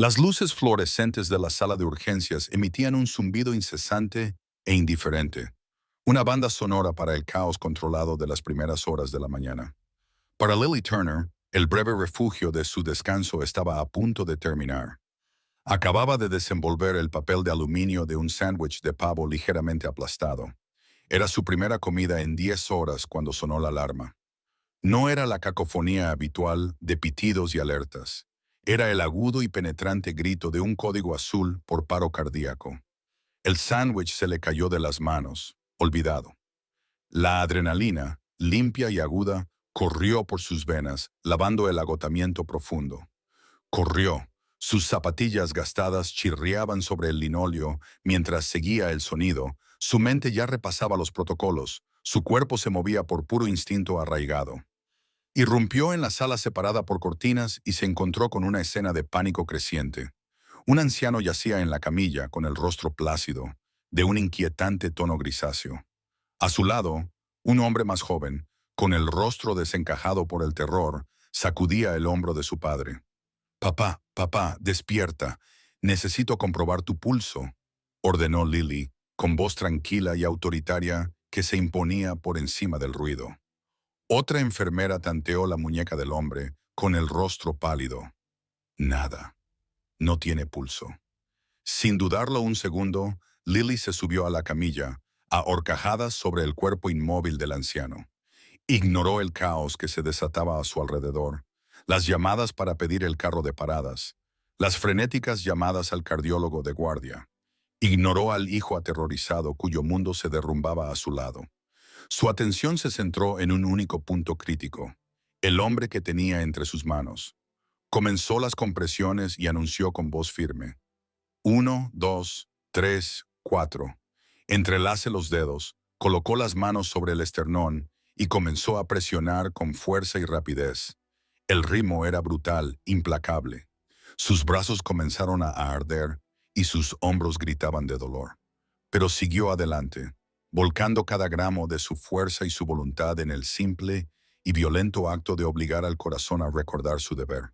Las luces fluorescentes de la sala de urgencias emitían un zumbido incesante e indiferente, una banda sonora para el caos controlado de las primeras horas de la mañana. Para Lily Turner, el breve refugio de su descanso estaba a punto de terminar. Acababa de desenvolver el papel de aluminio de un sándwich de pavo ligeramente aplastado. Era su primera comida en 10 horas cuando sonó la alarma. No era la cacofonía habitual de pitidos y alertas. Era el agudo y penetrante grito de un código azul por paro cardíaco. El sándwich se le cayó de las manos, olvidado. La adrenalina, limpia y aguda, corrió por sus venas, lavando el agotamiento profundo. Corrió. Sus zapatillas gastadas chirriaban sobre el linóleo mientras seguía el sonido. Su mente ya repasaba los protocolos. Su cuerpo se movía por puro instinto arraigado. Irrumpió en la sala separada por cortinas y se encontró con una escena de pánico creciente. Un anciano yacía en la camilla con el rostro plácido, de un inquietante tono grisáceo. A su lado, un hombre más joven, con el rostro desencajado por el terror, sacudía el hombro de su padre. «Papá, papá, despierta. Necesito comprobar tu pulso», ordenó Lily, con voz tranquila y autoritaria que se imponía por encima del ruido. Otra enfermera tanteó la muñeca del hombre, con el rostro pálido. Nada. No tiene pulso. Sin dudarlo un segundo, Lily se subió a la camilla, a horcajadas sobre el cuerpo inmóvil del anciano. Ignoró el caos que se desataba a su alrededor, las llamadas para pedir el carro de paradas, las frenéticas llamadas al cardiólogo de guardia. Ignoró al hijo aterrorizado cuyo mundo se derrumbaba a su lado. Su atención se centró en un único punto crítico, el hombre que tenía entre sus manos. Comenzó las compresiones y anunció con voz firme. 1, 2, 3, 4. Entrelace los dedos, colocó las manos sobre el esternón y comenzó a presionar con fuerza y rapidez. El ritmo era brutal, implacable. Sus brazos comenzaron a arder y sus hombros gritaban de dolor. Pero siguió adelante, volcando cada gramo de su fuerza y su voluntad en el simple y violento acto de obligar al corazón a recordar su deber.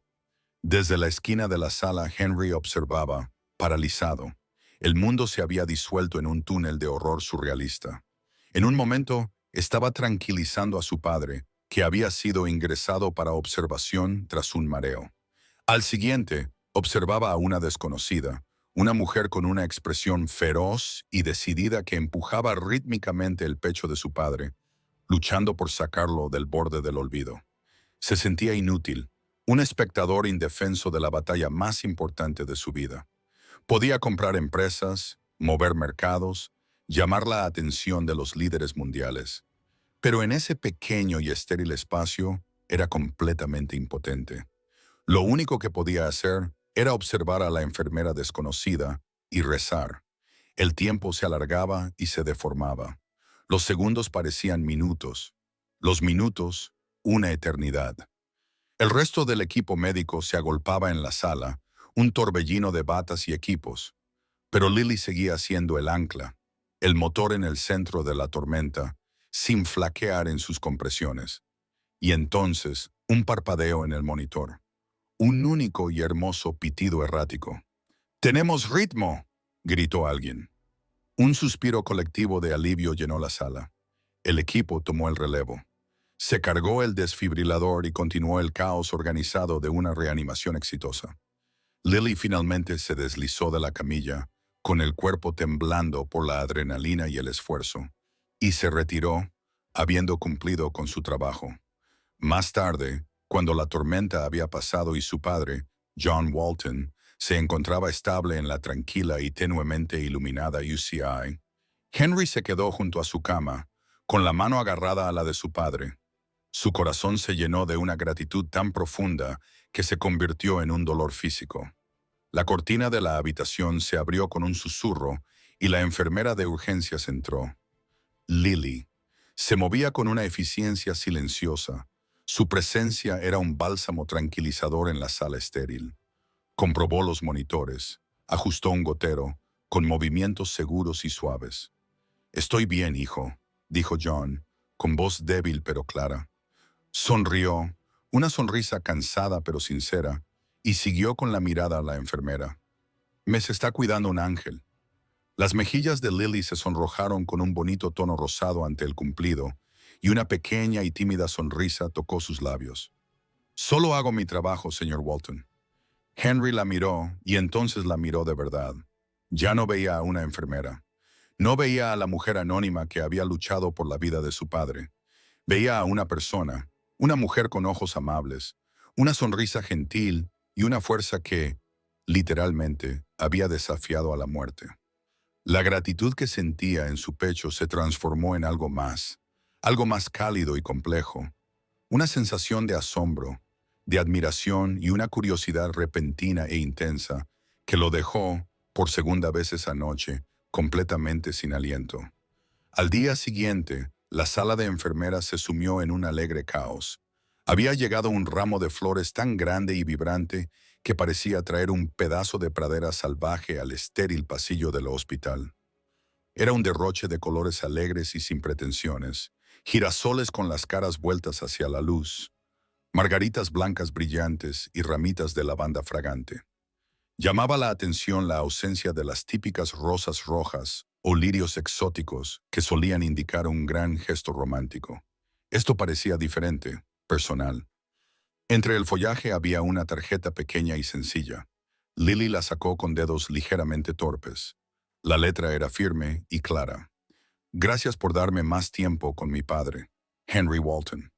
Desde la esquina de la sala, Henry observaba, paralizado. El mundo se había disuelto en un túnel de horror surrealista. En un momento, estaba tranquilizando a su padre, que había sido ingresado para observación tras un mareo. Al siguiente, observaba a una desconocida, una mujer con una expresión feroz y decidida que empujaba rítmicamente el pecho de su padre, luchando por sacarlo del borde del olvido. Se sentía inútil, un espectador indefenso de la batalla más importante de su vida. Podía comprar empresas, mover mercados, llamar la atención de los líderes mundiales. Pero en ese pequeño y estéril espacio era completamente impotente. Lo único que podía hacer era observar a la enfermera desconocida y rezar. El tiempo se alargaba y se deformaba. Los segundos parecían minutos. Los minutos, una eternidad. El resto del equipo médico se agolpaba en la sala, un torbellino de batas y equipos. Pero Lily seguía siendo el ancla, el motor en el centro de la tormenta, sin flaquear en sus compresiones. Y entonces, un parpadeo en el monitor. Un único y hermoso pitido errático. «¡Tenemos ritmo!», gritó alguien. Un suspiro colectivo de alivio llenó la sala. El equipo tomó el relevo. Se cargó el desfibrilador y continuó el caos organizado de una reanimación exitosa. Lily finalmente se deslizó de la camilla, con el cuerpo temblando por la adrenalina y el esfuerzo, y se retiró, habiendo cumplido con su trabajo. Más tarde, cuando la tormenta había pasado y su padre, John Walton, se encontraba estable en la tranquila y tenuemente iluminada UCI, Henry se quedó junto a su cama, con la mano agarrada a la de su padre. Su corazón se llenó de una gratitud tan profunda que se convirtió en un dolor físico. La cortina de la habitación se abrió con un susurro y la enfermera de urgencias entró. Lily. Se movía con una eficiencia silenciosa. Su presencia era un bálsamo tranquilizador en la sala estéril. Comprobó los monitores, ajustó un gotero, con movimientos seguros y suaves. «Estoy bien, hijo», dijo John, con voz débil pero clara. Sonrió, una sonrisa cansada pero sincera, y siguió con la mirada a la enfermera. Me se está cuidando un ángel. Las mejillas de Lily se sonrojaron con un bonito tono rosado ante el cumplido, y una pequeña y tímida sonrisa tocó sus labios. Solo hago mi trabajo, señor Walton. Henry la miró, y entonces la miró de verdad. Ya no veía a una enfermera. No veía a la mujer anónima que había luchado por la vida de su padre. Veía a una persona, una mujer con ojos amables, una sonrisa gentil y una fuerza que, literalmente, había desafiado a la muerte. La gratitud que sentía en su pecho se transformó en algo más cálido y complejo, una sensación de asombro, de admiración y una curiosidad repentina e intensa que lo dejó, por segunda vez esa noche, completamente sin aliento. Al día siguiente, la sala de enfermeras se sumió en un alegre caos. Había llegado un ramo de flores tan grande y vibrante que parecía traer un pedazo de pradera salvaje al estéril pasillo del hospital. Era un derroche de colores alegres y sin pretensiones, girasoles con las caras vueltas hacia la luz, margaritas blancas brillantes y ramitas de lavanda fragante. Llamaba la atención la ausencia de las típicas rosas rojas o lirios exóticos que solían indicar un gran gesto romántico. Esto parecía diferente, personal. Entre el follaje había una tarjeta pequeña y sencilla. Lily la sacó con dedos ligeramente torpes. La letra era firme y clara. Gracias por darme más tiempo con mi padre, Henry Walton.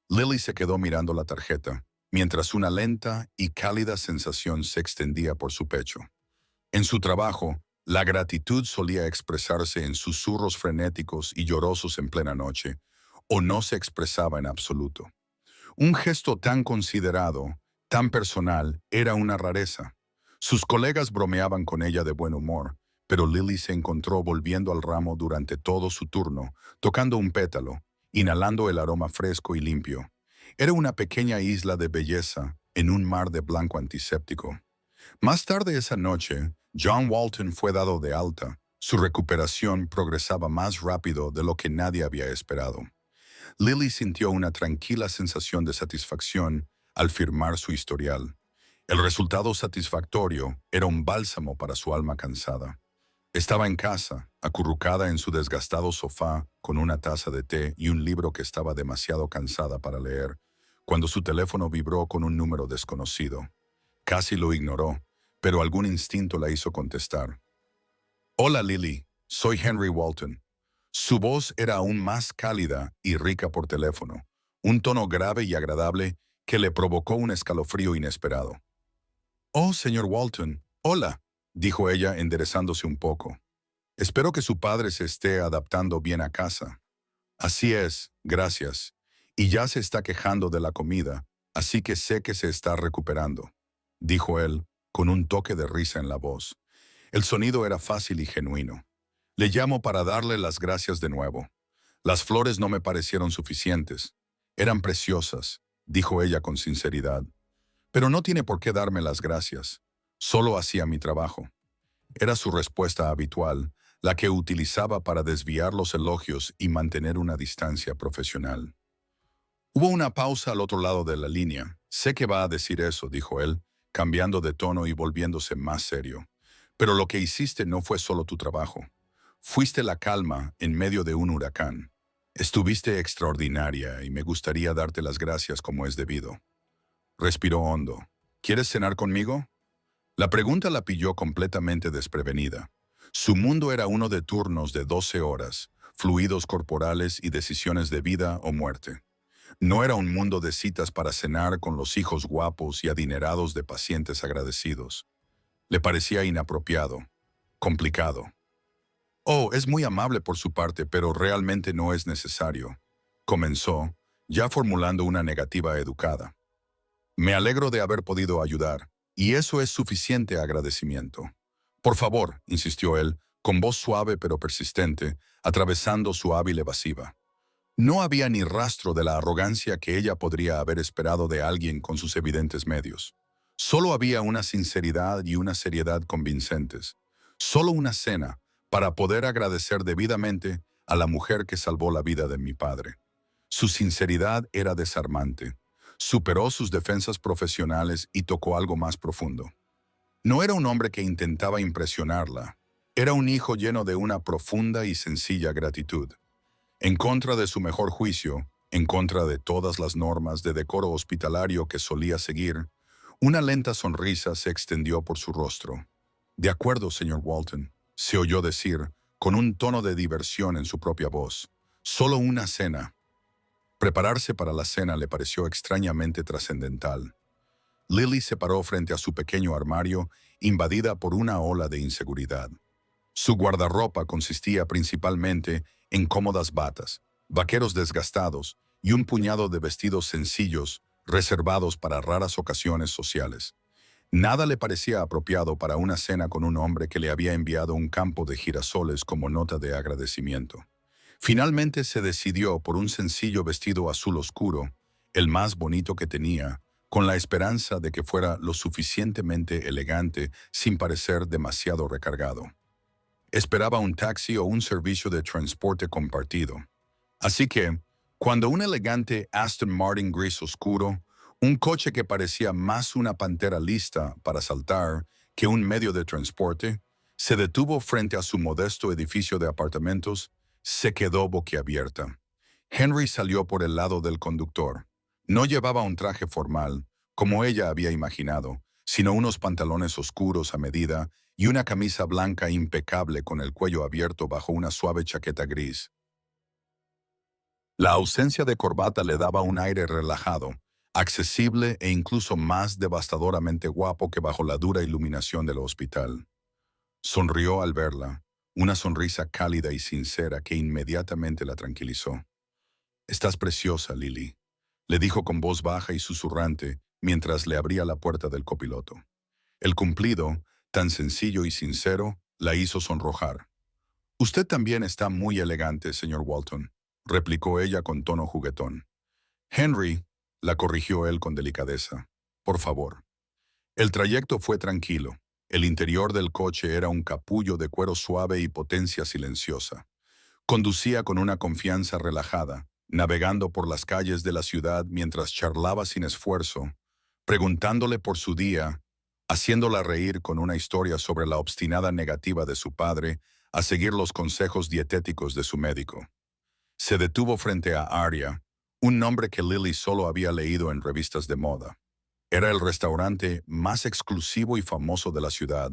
Lily se quedó mirando la tarjeta, mientras una lenta y cálida sensación se extendía por su pecho. En su trabajo, la gratitud solía expresarse en susurros frenéticos y llorosos en plena noche, o no se expresaba en absoluto. Un gesto tan considerado, tan personal, era una rareza. Sus colegas bromeaban con ella de buen humor, pero Lily se encontró volviendo al ramo durante todo su turno, tocando un pétalo, inhalando el aroma fresco y limpio. Era una pequeña isla de belleza en un mar de blanco antiséptico. Más tarde esa noche, John Walton fue dado de alta. Su recuperación progresaba más rápido de lo que nadie había esperado. Lily sintió una tranquila sensación de satisfacción al firmar su historial. El resultado satisfactorio era un bálsamo para su alma cansada. Estaba en casa, acurrucada en su desgastado sofá, con una taza de té y un libro que estaba demasiado cansada para leer, cuando su teléfono vibró con un número desconocido. Casi lo ignoró, pero algún instinto la hizo contestar. Hola Lily, soy Henry Walton. Su voz era aún más cálida y rica por teléfono, un tono grave y agradable que le provocó un escalofrío inesperado. Oh, señor Walton, hola, dijo ella enderezándose un poco. Espero que su padre se esté adaptando bien a casa. Así es, gracias. Y ya se está quejando de la comida, así que sé que se está recuperando, dijo él, con un toque de risa en la voz. El sonido era fácil y genuino. Le llamo para darle las gracias de nuevo. Las flores no me parecieron suficientes. Eran preciosas, dijo ella con sinceridad. Pero no tiene por qué darme las gracias. Solo hacía mi trabajo. Era su respuesta habitual, la que utilizaba para desviar los elogios y mantener una distancia profesional. Hubo una pausa al otro lado de la línea. Sé que va a decir eso, dijo él, cambiando de tono y volviéndose más serio. Pero lo que hiciste no fue solo tu trabajo. Fuiste la calma en medio de un huracán. Estuviste extraordinaria y me gustaría darte las gracias como es debido. Respiró hondo. ¿Quieres cenar conmigo? La pregunta la pilló completamente desprevenida. Su mundo era uno de turnos de 12 horas, fluidos corporales y decisiones de vida o muerte. No era un mundo de citas para cenar con los hijos guapos y adinerados de pacientes agradecidos. Le parecía inapropiado, complicado. Oh, es muy amable por su parte, pero realmente no es necesario, comenzó, ya formulando una negativa educada. Me alegro de haber podido ayudar, y eso es suficiente agradecimiento. Por favor, insistió él, con voz suave pero persistente, atravesando su hábil evasiva. No había ni rastro de la arrogancia que ella podría haber esperado de alguien con sus evidentes medios. Solo había una sinceridad y una seriedad convincentes. Solo una cena para poder agradecer debidamente a la mujer que salvó la vida de mi padre. Su sinceridad era desarmante. Superó sus defensas profesionales y tocó algo más profundo. No era un hombre que intentaba impresionarla. Era un hijo lleno de una profunda y sencilla gratitud. En contra de su mejor juicio, en contra de todas las normas de decoro hospitalario que solía seguir, una lenta sonrisa se extendió por su rostro. «De acuerdo, señor Walton», se oyó decir, con un tono de diversión en su propia voz. «Solo una cena». Prepararse para la cena le pareció extrañamente trascendental. Lily se paró frente a su pequeño armario, invadida por una ola de inseguridad. Su guardarropa consistía principalmente en cómodas batas, vaqueros desgastados y un puñado de vestidos sencillos reservados para raras ocasiones sociales. Nada le parecía apropiado para una cena con un hombre que le había enviado un campo de girasoles como nota de agradecimiento. Finalmente se decidió por un sencillo vestido azul oscuro, el más bonito que tenía, con la esperanza de que fuera lo suficientemente elegante sin parecer demasiado recargado. Esperaba un taxi o un servicio de transporte compartido. Así que, cuando un elegante Aston Martin gris oscuro, un coche que parecía más una pantera lista para saltar que un medio de transporte, se detuvo frente a su modesto edificio de apartamentos, se quedó boquiabierta. Henry salió por el lado del conductor. No llevaba un traje formal, como ella había imaginado, sino unos pantalones oscuros a medida y una camisa blanca impecable con el cuello abierto bajo una suave chaqueta gris. La ausencia de corbata le daba un aire relajado, accesible e incluso más devastadoramente guapo que bajo la dura iluminación del hospital. Sonrió al verla, una sonrisa cálida y sincera que inmediatamente la tranquilizó. «Estás preciosa, Lily», le dijo con voz baja y susurrante mientras le abría la puerta del copiloto. El cumplido, tan sencillo y sincero, la hizo sonrojar. «Usted también está muy elegante, señor Walton», replicó ella con tono juguetón. «Henry», la corrigió él con delicadeza. «Por favor». El trayecto fue tranquilo. El interior del coche era un capullo de cuero suave y potencia silenciosa. Conducía con una confianza relajada, navegando por las calles de la ciudad mientras charlaba sin esfuerzo, preguntándole por su día, haciéndola reír con una historia sobre la obstinada negativa de su padre a seguir los consejos dietéticos de su médico. Se detuvo frente a Aria, un nombre que Lily solo había leído en revistas de moda. Era el restaurante más exclusivo y famoso de la ciudad,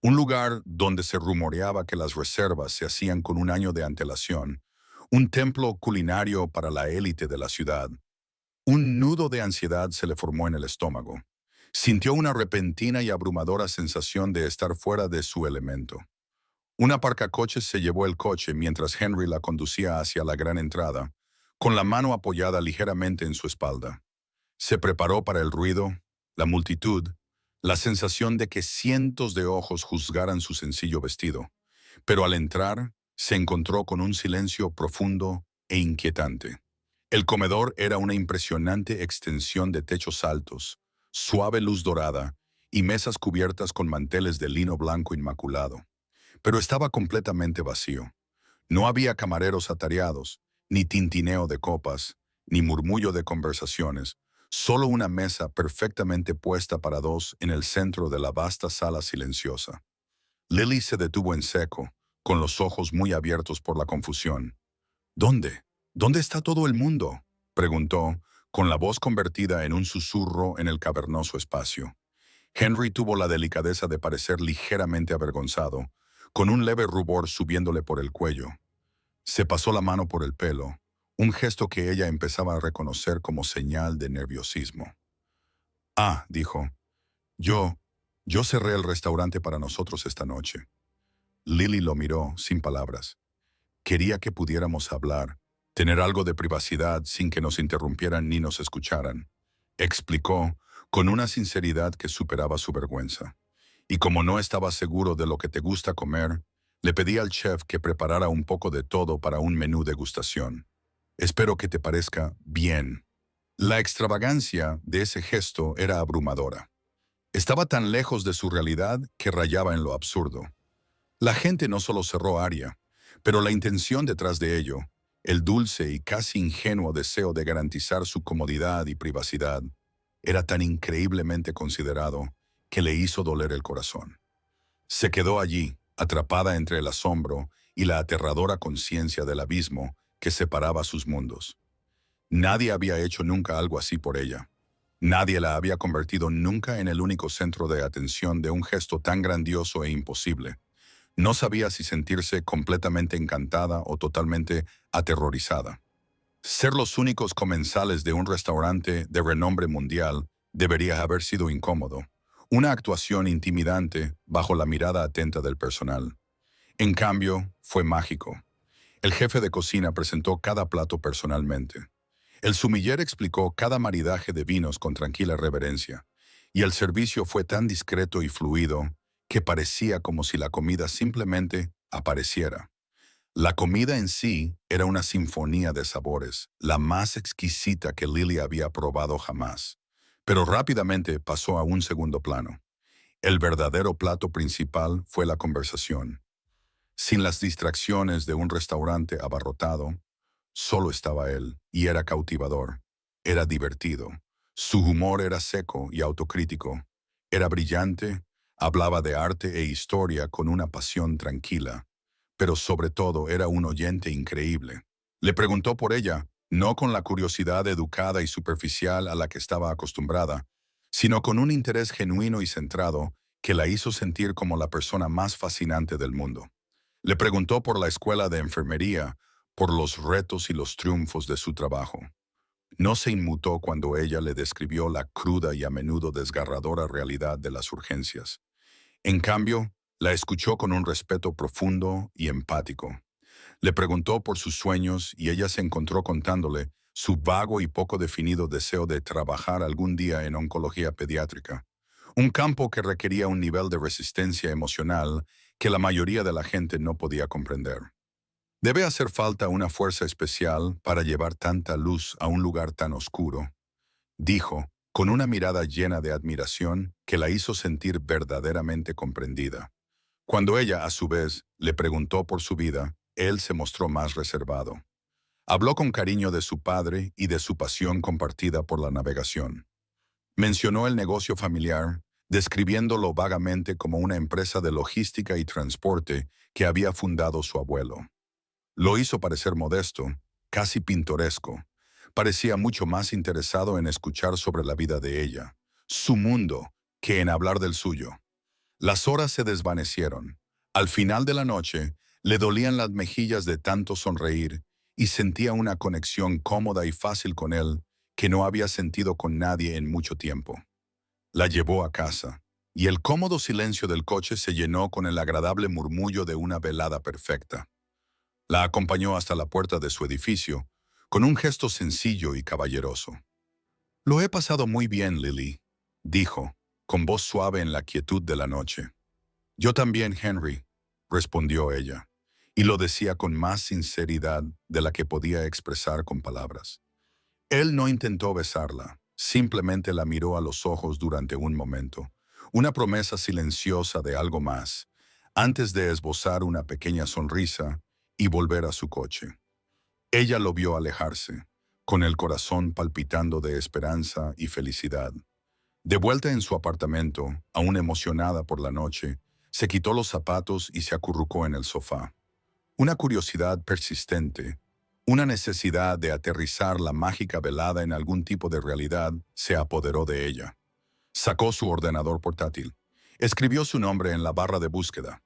un lugar donde se rumoreaba que las reservas se hacían con un año de antelación, un templo culinario para la élite de la ciudad. Un nudo de ansiedad se le formó en el estómago. Sintió una repentina y abrumadora sensación de estar fuera de su elemento. Un aparcacoches se llevó el coche mientras Henry la conducía hacia la gran entrada, con la mano apoyada ligeramente en su espalda. Se preparó para el ruido, la multitud, la sensación de que cientos de ojos juzgaran su sencillo vestido. Pero al entrar, se encontró con un silencio profundo e inquietante. El comedor era una impresionante extensión de techos altos, suave luz dorada y mesas cubiertas con manteles de lino blanco inmaculado. Pero estaba completamente vacío. No había camareros atareados, ni tintineo de copas, ni murmullo de conversaciones, solo una mesa perfectamente puesta para dos en el centro de la vasta sala silenciosa. Lily se detuvo en seco, con los ojos muy abiertos por la confusión. «¿Dónde? ¿Dónde está todo el mundo?», preguntó, con la voz convertida en un susurro en el cavernoso espacio. Henry tuvo la delicadeza de parecer ligeramente avergonzado, con un leve rubor subiéndole por el cuello. Se pasó la mano por el pelo, un gesto que ella empezaba a reconocer como señal de nerviosismo. «Ah», dijo, yo cerré el restaurante para nosotros esta noche». Lily lo miró, sin palabras. Quería que pudiéramos hablar, tener algo de privacidad sin que nos interrumpieran ni nos escucharan. Explicó, con una sinceridad que superaba su vergüenza. Y como no estaba seguro de lo que te gusta comer, le pedí al chef que preparara un poco de todo para un menú degustación. Espero que te parezca bien. La extravagancia de ese gesto era abrumadora. Estaba tan lejos de su realidad que rayaba en lo absurdo. La gente no solo cerró Aria, pero la intención detrás de ello, El dulce y casi ingenuo deseo de garantizar su comodidad y privacidad era tan increíblemente considerado que le hizo doler el corazón. Se quedó allí, atrapada entre el asombro y la aterradora conciencia del abismo que separaba sus mundos. Nadie había hecho nunca algo así por ella. Nadie la había convertido nunca en el único centro de atención de un gesto tan grandioso e imposible. No sabía si sentirse completamente encantada o totalmente aterrorizada. Ser los únicos comensales de un restaurante de renombre mundial debería haber sido incómodo. Una actuación intimidante bajo la mirada atenta del personal. En cambio, fue mágico. El jefe de cocina presentó cada plato personalmente. El sumiller explicó cada maridaje de vinos con tranquila reverencia, y el servicio fue tan discreto y fluido que parecía como si la comida simplemente apareciera. La comida en sí era una sinfonía de sabores, la más exquisita que Lily había probado jamás, pero rápidamente pasó a un segundo plano. El verdadero plato principal fue la conversación. Sin las distracciones de un restaurante abarrotado, solo estaba él, y era cautivador. Era divertido. Su humor era seco y autocrítico. Era brillante, hablaba de arte e historia con una pasión tranquila, pero sobre todo era un oyente increíble. Le preguntó por ella, no con la curiosidad educada y superficial a la que estaba acostumbrada, sino con un interés genuino y centrado que la hizo sentir como la persona más fascinante del mundo. Le preguntó por la escuela de enfermería, por los retos y los triunfos de su trabajo. No se inmutó cuando ella le describió la cruda y a menudo desgarradora realidad de las urgencias. En cambio, la escuchó con un respeto profundo y empático. Le preguntó por sus sueños y ella se encontró contándole su vago y poco definido deseo de trabajar algún día en oncología pediátrica, un campo que requería un nivel de resistencia emocional que la mayoría de la gente no podía comprender. Debe hacer falta una fuerza especial para llevar tanta luz a un lugar tan oscuro, dijo, con una mirada llena de admiración que la hizo sentir verdaderamente comprendida. Cuando ella, a su vez, le preguntó por su vida, él se mostró más reservado. Habló con cariño de su padre y de su pasión compartida por la navegación. Mencionó el negocio familiar, describiéndolo vagamente como una empresa de logística y transporte que había fundado su abuelo. Lo hizo parecer modesto, casi pintoresco. Parecía mucho más interesado en escuchar sobre la vida de ella, su mundo, que en hablar del suyo. Las horas se desvanecieron. Al final de la noche, le dolían las mejillas de tanto sonreír y sentía una conexión cómoda y fácil con él que no había sentido con nadie en mucho tiempo. La llevó a casa, y el cómodo silencio del coche se llenó con el agradable murmullo de una velada perfecta. La acompañó hasta la puerta de su edificio, con un gesto sencillo y caballeroso. «Lo he pasado muy bien, Lily», dijo, con voz suave en la quietud de la noche. «Yo también, Henry», respondió ella, y lo decía con más sinceridad de la que podía expresar con palabras. Él no intentó besarla, simplemente la miró a los ojos durante un momento, una promesa silenciosa de algo más, antes de esbozar una pequeña sonrisa y volver a su coche. Ella lo vio alejarse, con el corazón palpitando de esperanza y felicidad. De vuelta en su apartamento, aún emocionada por la noche, se quitó los zapatos y se acurrucó en el sofá. Una curiosidad persistente, una necesidad de aterrizar la mágica velada en algún tipo de realidad, se apoderó de ella. Sacó su ordenador portátil. Escribió su nombre en la barra de búsqueda.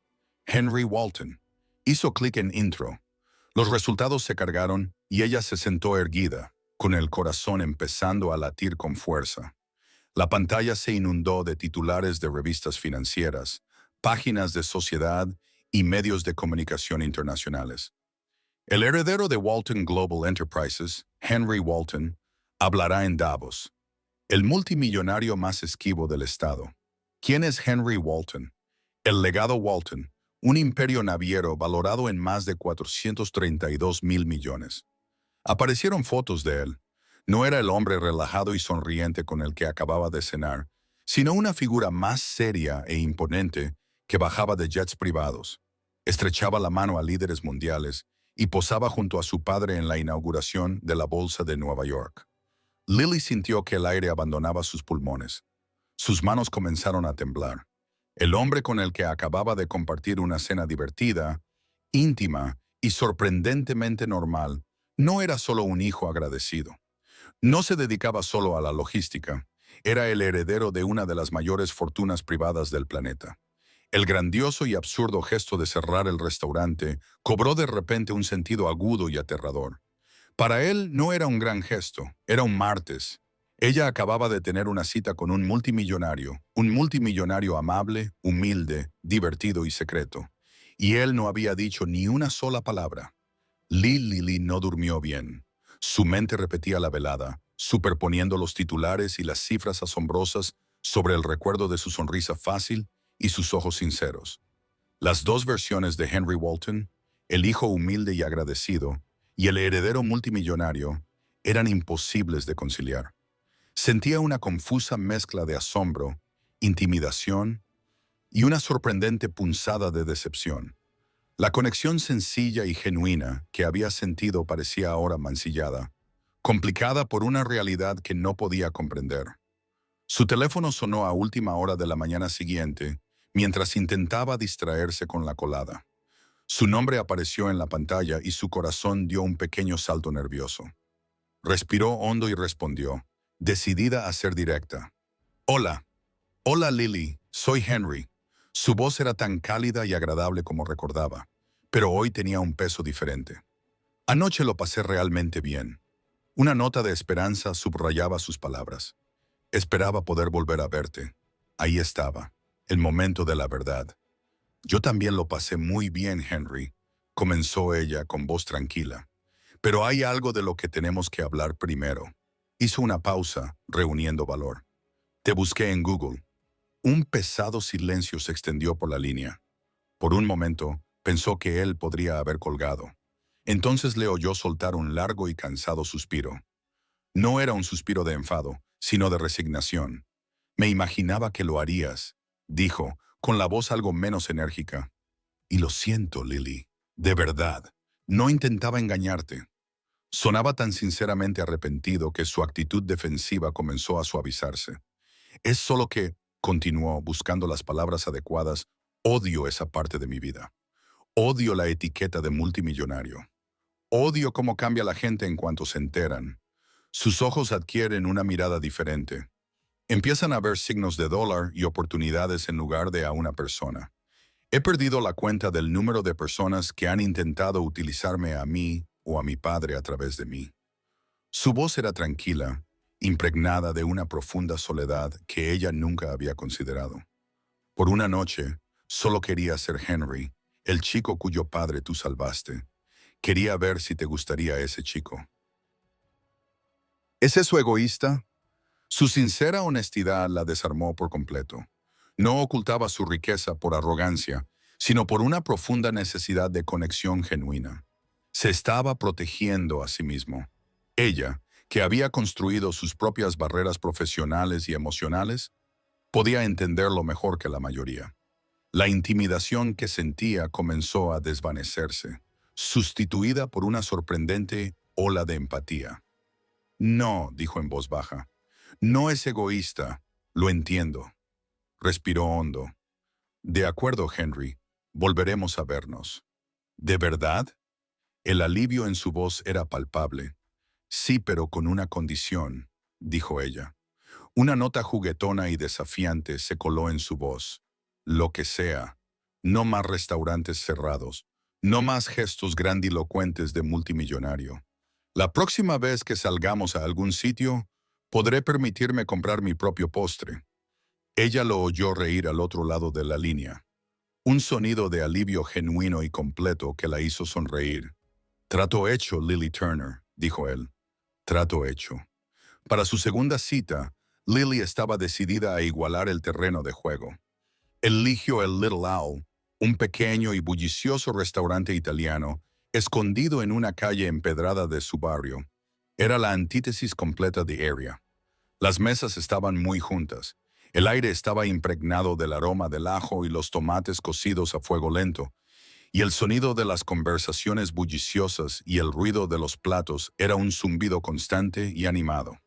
Henry Walton. Hizo clic en Intro. Los resultados se cargaron y ella se sentó erguida, con el corazón empezando a latir con fuerza. La pantalla se inundó de titulares de revistas financieras, páginas de sociedad y medios de comunicación internacionales. El heredero de Walton Global Enterprises, Henry Walton, hablará en Davos. El multimillonario más esquivo del estado. ¿Quién es Henry Walton? El legado Walton, un imperio naviero valorado en más de 432 mil millones. Aparecieron fotos de él. No era el hombre relajado y sonriente con el que acababa de cenar, sino una figura más seria e imponente que bajaba de jets privados, estrechaba la mano a líderes mundiales y posaba junto a su padre en la inauguración de la Bolsa de Nueva York. Lily sintió que el aire abandonaba sus pulmones. Sus manos comenzaron a temblar. El hombre con el que acababa de compartir una cena divertida, íntima y sorprendentemente normal, no era solo un hijo agradecido. No se dedicaba solo a la logística. Era el heredero de una de las mayores fortunas privadas del planeta. El grandioso y absurdo gesto de cerrar el restaurante cobró de repente un sentido agudo y aterrador. Para él no era un gran gesto, era un martes. Ella acababa de tener una cita con un multimillonario amable, humilde, divertido y secreto. Y él no había dicho ni una sola palabra. Lily no durmió bien. Su mente repetía la velada, superponiendo los titulares y las cifras asombrosas sobre el recuerdo de su sonrisa fácil y sus ojos sinceros. Las dos versiones de Henry Walton, el hijo humilde y agradecido, y el heredero multimillonario, eran imposibles de conciliar. Sentía una confusa mezcla de asombro, intimidación y una sorprendente punzada de decepción. La conexión sencilla y genuina que había sentido parecía ahora mancillada, complicada por una realidad que no podía comprender. Su teléfono sonó a última hora de la mañana siguiente, mientras intentaba distraerse con la colada. Su nombre apareció en la pantalla y su corazón dio un pequeño salto nervioso. Respiró hondo y respondió, decidida a ser directa. Hola. Hola Lily, soy Henry. Su voz era tan cálida y agradable como recordaba, pero hoy tenía un peso diferente. Anoche lo pasé realmente bien. Una nota de esperanza subrayaba sus palabras. Esperaba poder volver a verte. Ahí estaba, el momento de la verdad. Yo también lo pasé muy bien, Henry, comenzó ella con voz tranquila. Pero hay algo de lo que tenemos que hablar primero. Hizo una pausa, reuniendo valor. Te busqué en Google. Un pesado silencio se extendió por la línea. Por un momento, pensó que él podría haber colgado. Entonces le oyó soltar un largo y cansado suspiro. No era un suspiro de enfado, sino de resignación. Me imaginaba que lo harías, dijo, con la voz algo menos enérgica. Y lo siento, Lily. De verdad. No intentaba engañarte. Sonaba tan sinceramente arrepentido que su actitud defensiva comenzó a suavizarse. Es solo que, continuó buscando las palabras adecuadas, odio esa parte de mi vida. Odio la etiqueta de multimillonario. Odio cómo cambia la gente en cuanto se enteran. Sus ojos adquieren una mirada diferente. Empiezan a ver signos de dólar y oportunidades en lugar de a una persona. He perdido la cuenta del número de personas que han intentado utilizarme a mí o a mi padre a través de mí. Su voz era tranquila, impregnada de una profunda soledad que ella nunca había considerado. Por una noche, solo quería ser Henry, el chico cuyo padre tú salvaste. Quería ver si te gustaría ese chico. ¿Es eso egoísta? Su sincera honestidad la desarmó por completo. No ocultaba su riqueza por arrogancia, sino por una profunda necesidad de conexión genuina. Se estaba protegiendo a sí mismo. Ella, que había construido sus propias barreras profesionales y emocionales, podía entenderlo mejor que la mayoría. La intimidación que sentía comenzó a desvanecerse, sustituida por una sorprendente ola de empatía. No, dijo en voz baja, no es egoísta, lo entiendo. Respiró hondo. De acuerdo, Henry, volveremos a vernos. ¿De verdad? El alivio en su voz era palpable. Sí, pero con una condición, dijo ella. Una nota juguetona y desafiante se coló en su voz. Lo que sea. No más restaurantes cerrados. No más gestos grandilocuentes de multimillonario. La próxima vez que salgamos a algún sitio, podré permitirme comprar mi propio postre. Ella lo oyó reír al otro lado de la línea. Un sonido de alivio genuino y completo que la hizo sonreír. Trato hecho, Lily Turner, dijo él. Trato hecho. Para su segunda cita, Lily estaba decidida a igualar el terreno de juego. Eligió el Little Owl, un pequeño y bullicioso restaurante italiano, escondido en una calle empedrada de su barrio. Era la antítesis completa de Area. Las mesas estaban muy juntas. El aire estaba impregnado del aroma del ajo y los tomates cocidos a fuego lento, y el sonido de las conversaciones bulliciosas y el ruido de los platos era un zumbido constante y animado.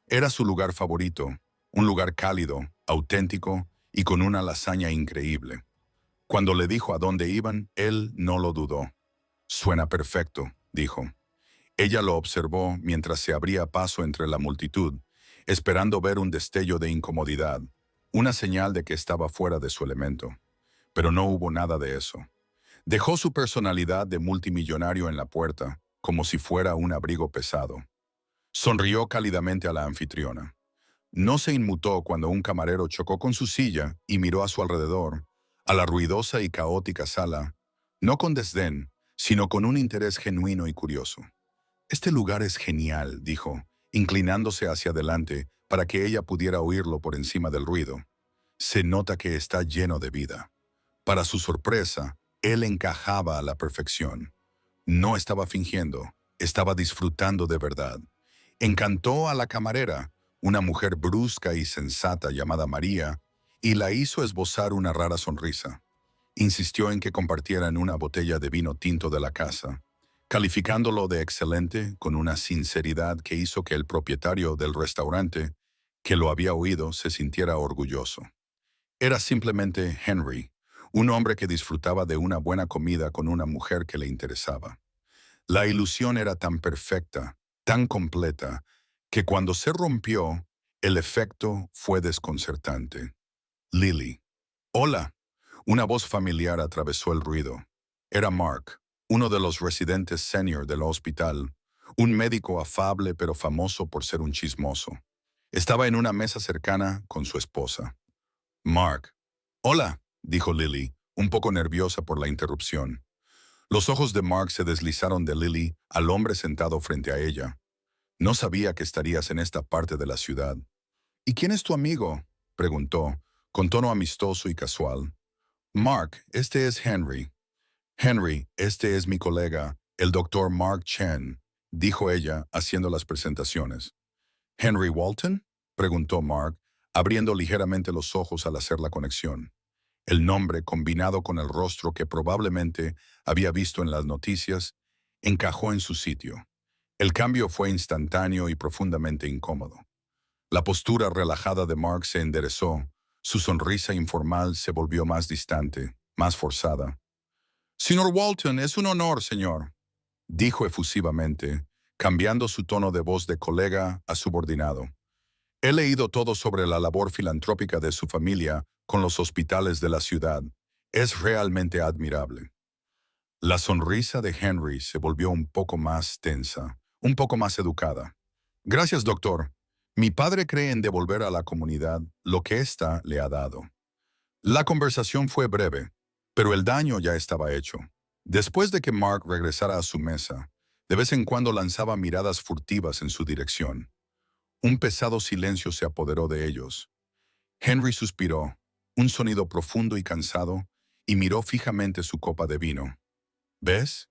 Era su lugar favorito, un lugar cálido, auténtico y con una lasaña increíble. Cuando le dijo a dónde iban, él no lo dudó. «Suena perfecto», dijo. Ella lo observó mientras se abría paso entre la multitud, esperando ver un destello de incomodidad, una señal de que estaba fuera de su elemento. Pero no hubo nada de eso. Dejó su personalidad de multimillonario en la puerta, como si fuera un abrigo pesado. Sonrió cálidamente a la anfitriona. No se inmutó cuando un camarero chocó con su silla y miró a su alrededor, a la ruidosa y caótica sala, no con desdén, sino con un interés genuino y curioso. «Este lugar es genial», dijo, inclinándose hacia adelante para que ella pudiera oírlo por encima del ruido. «Se nota que está lleno de vida». Para su sorpresa, él encajaba a la perfección. No estaba fingiendo, estaba disfrutando de verdad. Encantó a la camarera, una mujer brusca y sensata llamada María, y la hizo esbozar una rara sonrisa. Insistió en que compartieran una botella de vino tinto de la casa, calificándolo de excelente con una sinceridad que hizo que el propietario del restaurante, que lo había oído, se sintiera orgulloso. Era simplemente Henry, un hombre que disfrutaba de una buena comida con una mujer que le interesaba. La ilusión era tan perfecta, tan completa, que cuando se rompió, el efecto fue desconcertante. «Lily». «Hola». Una voz familiar atravesó el ruido. Era Mark, uno de los residentes senior del hospital, un médico afable pero famoso por ser un chismoso. Estaba en una mesa cercana con su esposa. «Mark». «Hola», dijo Lily, un poco nerviosa por la interrupción. Los ojos de Mark se deslizaron de Lily al hombre sentado frente a ella. «No sabía que estarías en esta parte de la ciudad». «¿Y quién es tu amigo?», preguntó, con tono amistoso y casual. «Mark, este es Henry». «Henry, este es mi colega, el doctor Mark Chen», dijo ella, haciendo las presentaciones. «¿Henry Walton?», preguntó Mark, abriendo ligeramente los ojos al hacer la conexión. El nombre, combinado con el rostro que probablemente había visto en las noticias, encajó en su sitio. El cambio fue instantáneo y profundamente incómodo. La postura relajada de Mark se enderezó, su sonrisa informal se volvió más distante, más forzada. «Señor Walton, es un honor, señor», dijo efusivamente, cambiando su tono de voz de colega a subordinado. «He leído todo sobre la labor filantrópica de su familia con los hospitales de la ciudad. Es realmente admirable». La sonrisa de Henry se volvió un poco más tensa, un poco más educada. «Gracias, doctor. Mi padre cree en devolver a la comunidad lo que ésta le ha dado». La conversación fue breve, pero el daño ya estaba hecho. Después de que Mark regresara a su mesa, de vez en cuando lanzaba miradas furtivas en su dirección. Un pesado silencio se apoderó de ellos. Henry suspiró, un sonido profundo y cansado, y miró fijamente su copa de vino. «¿Ves?»,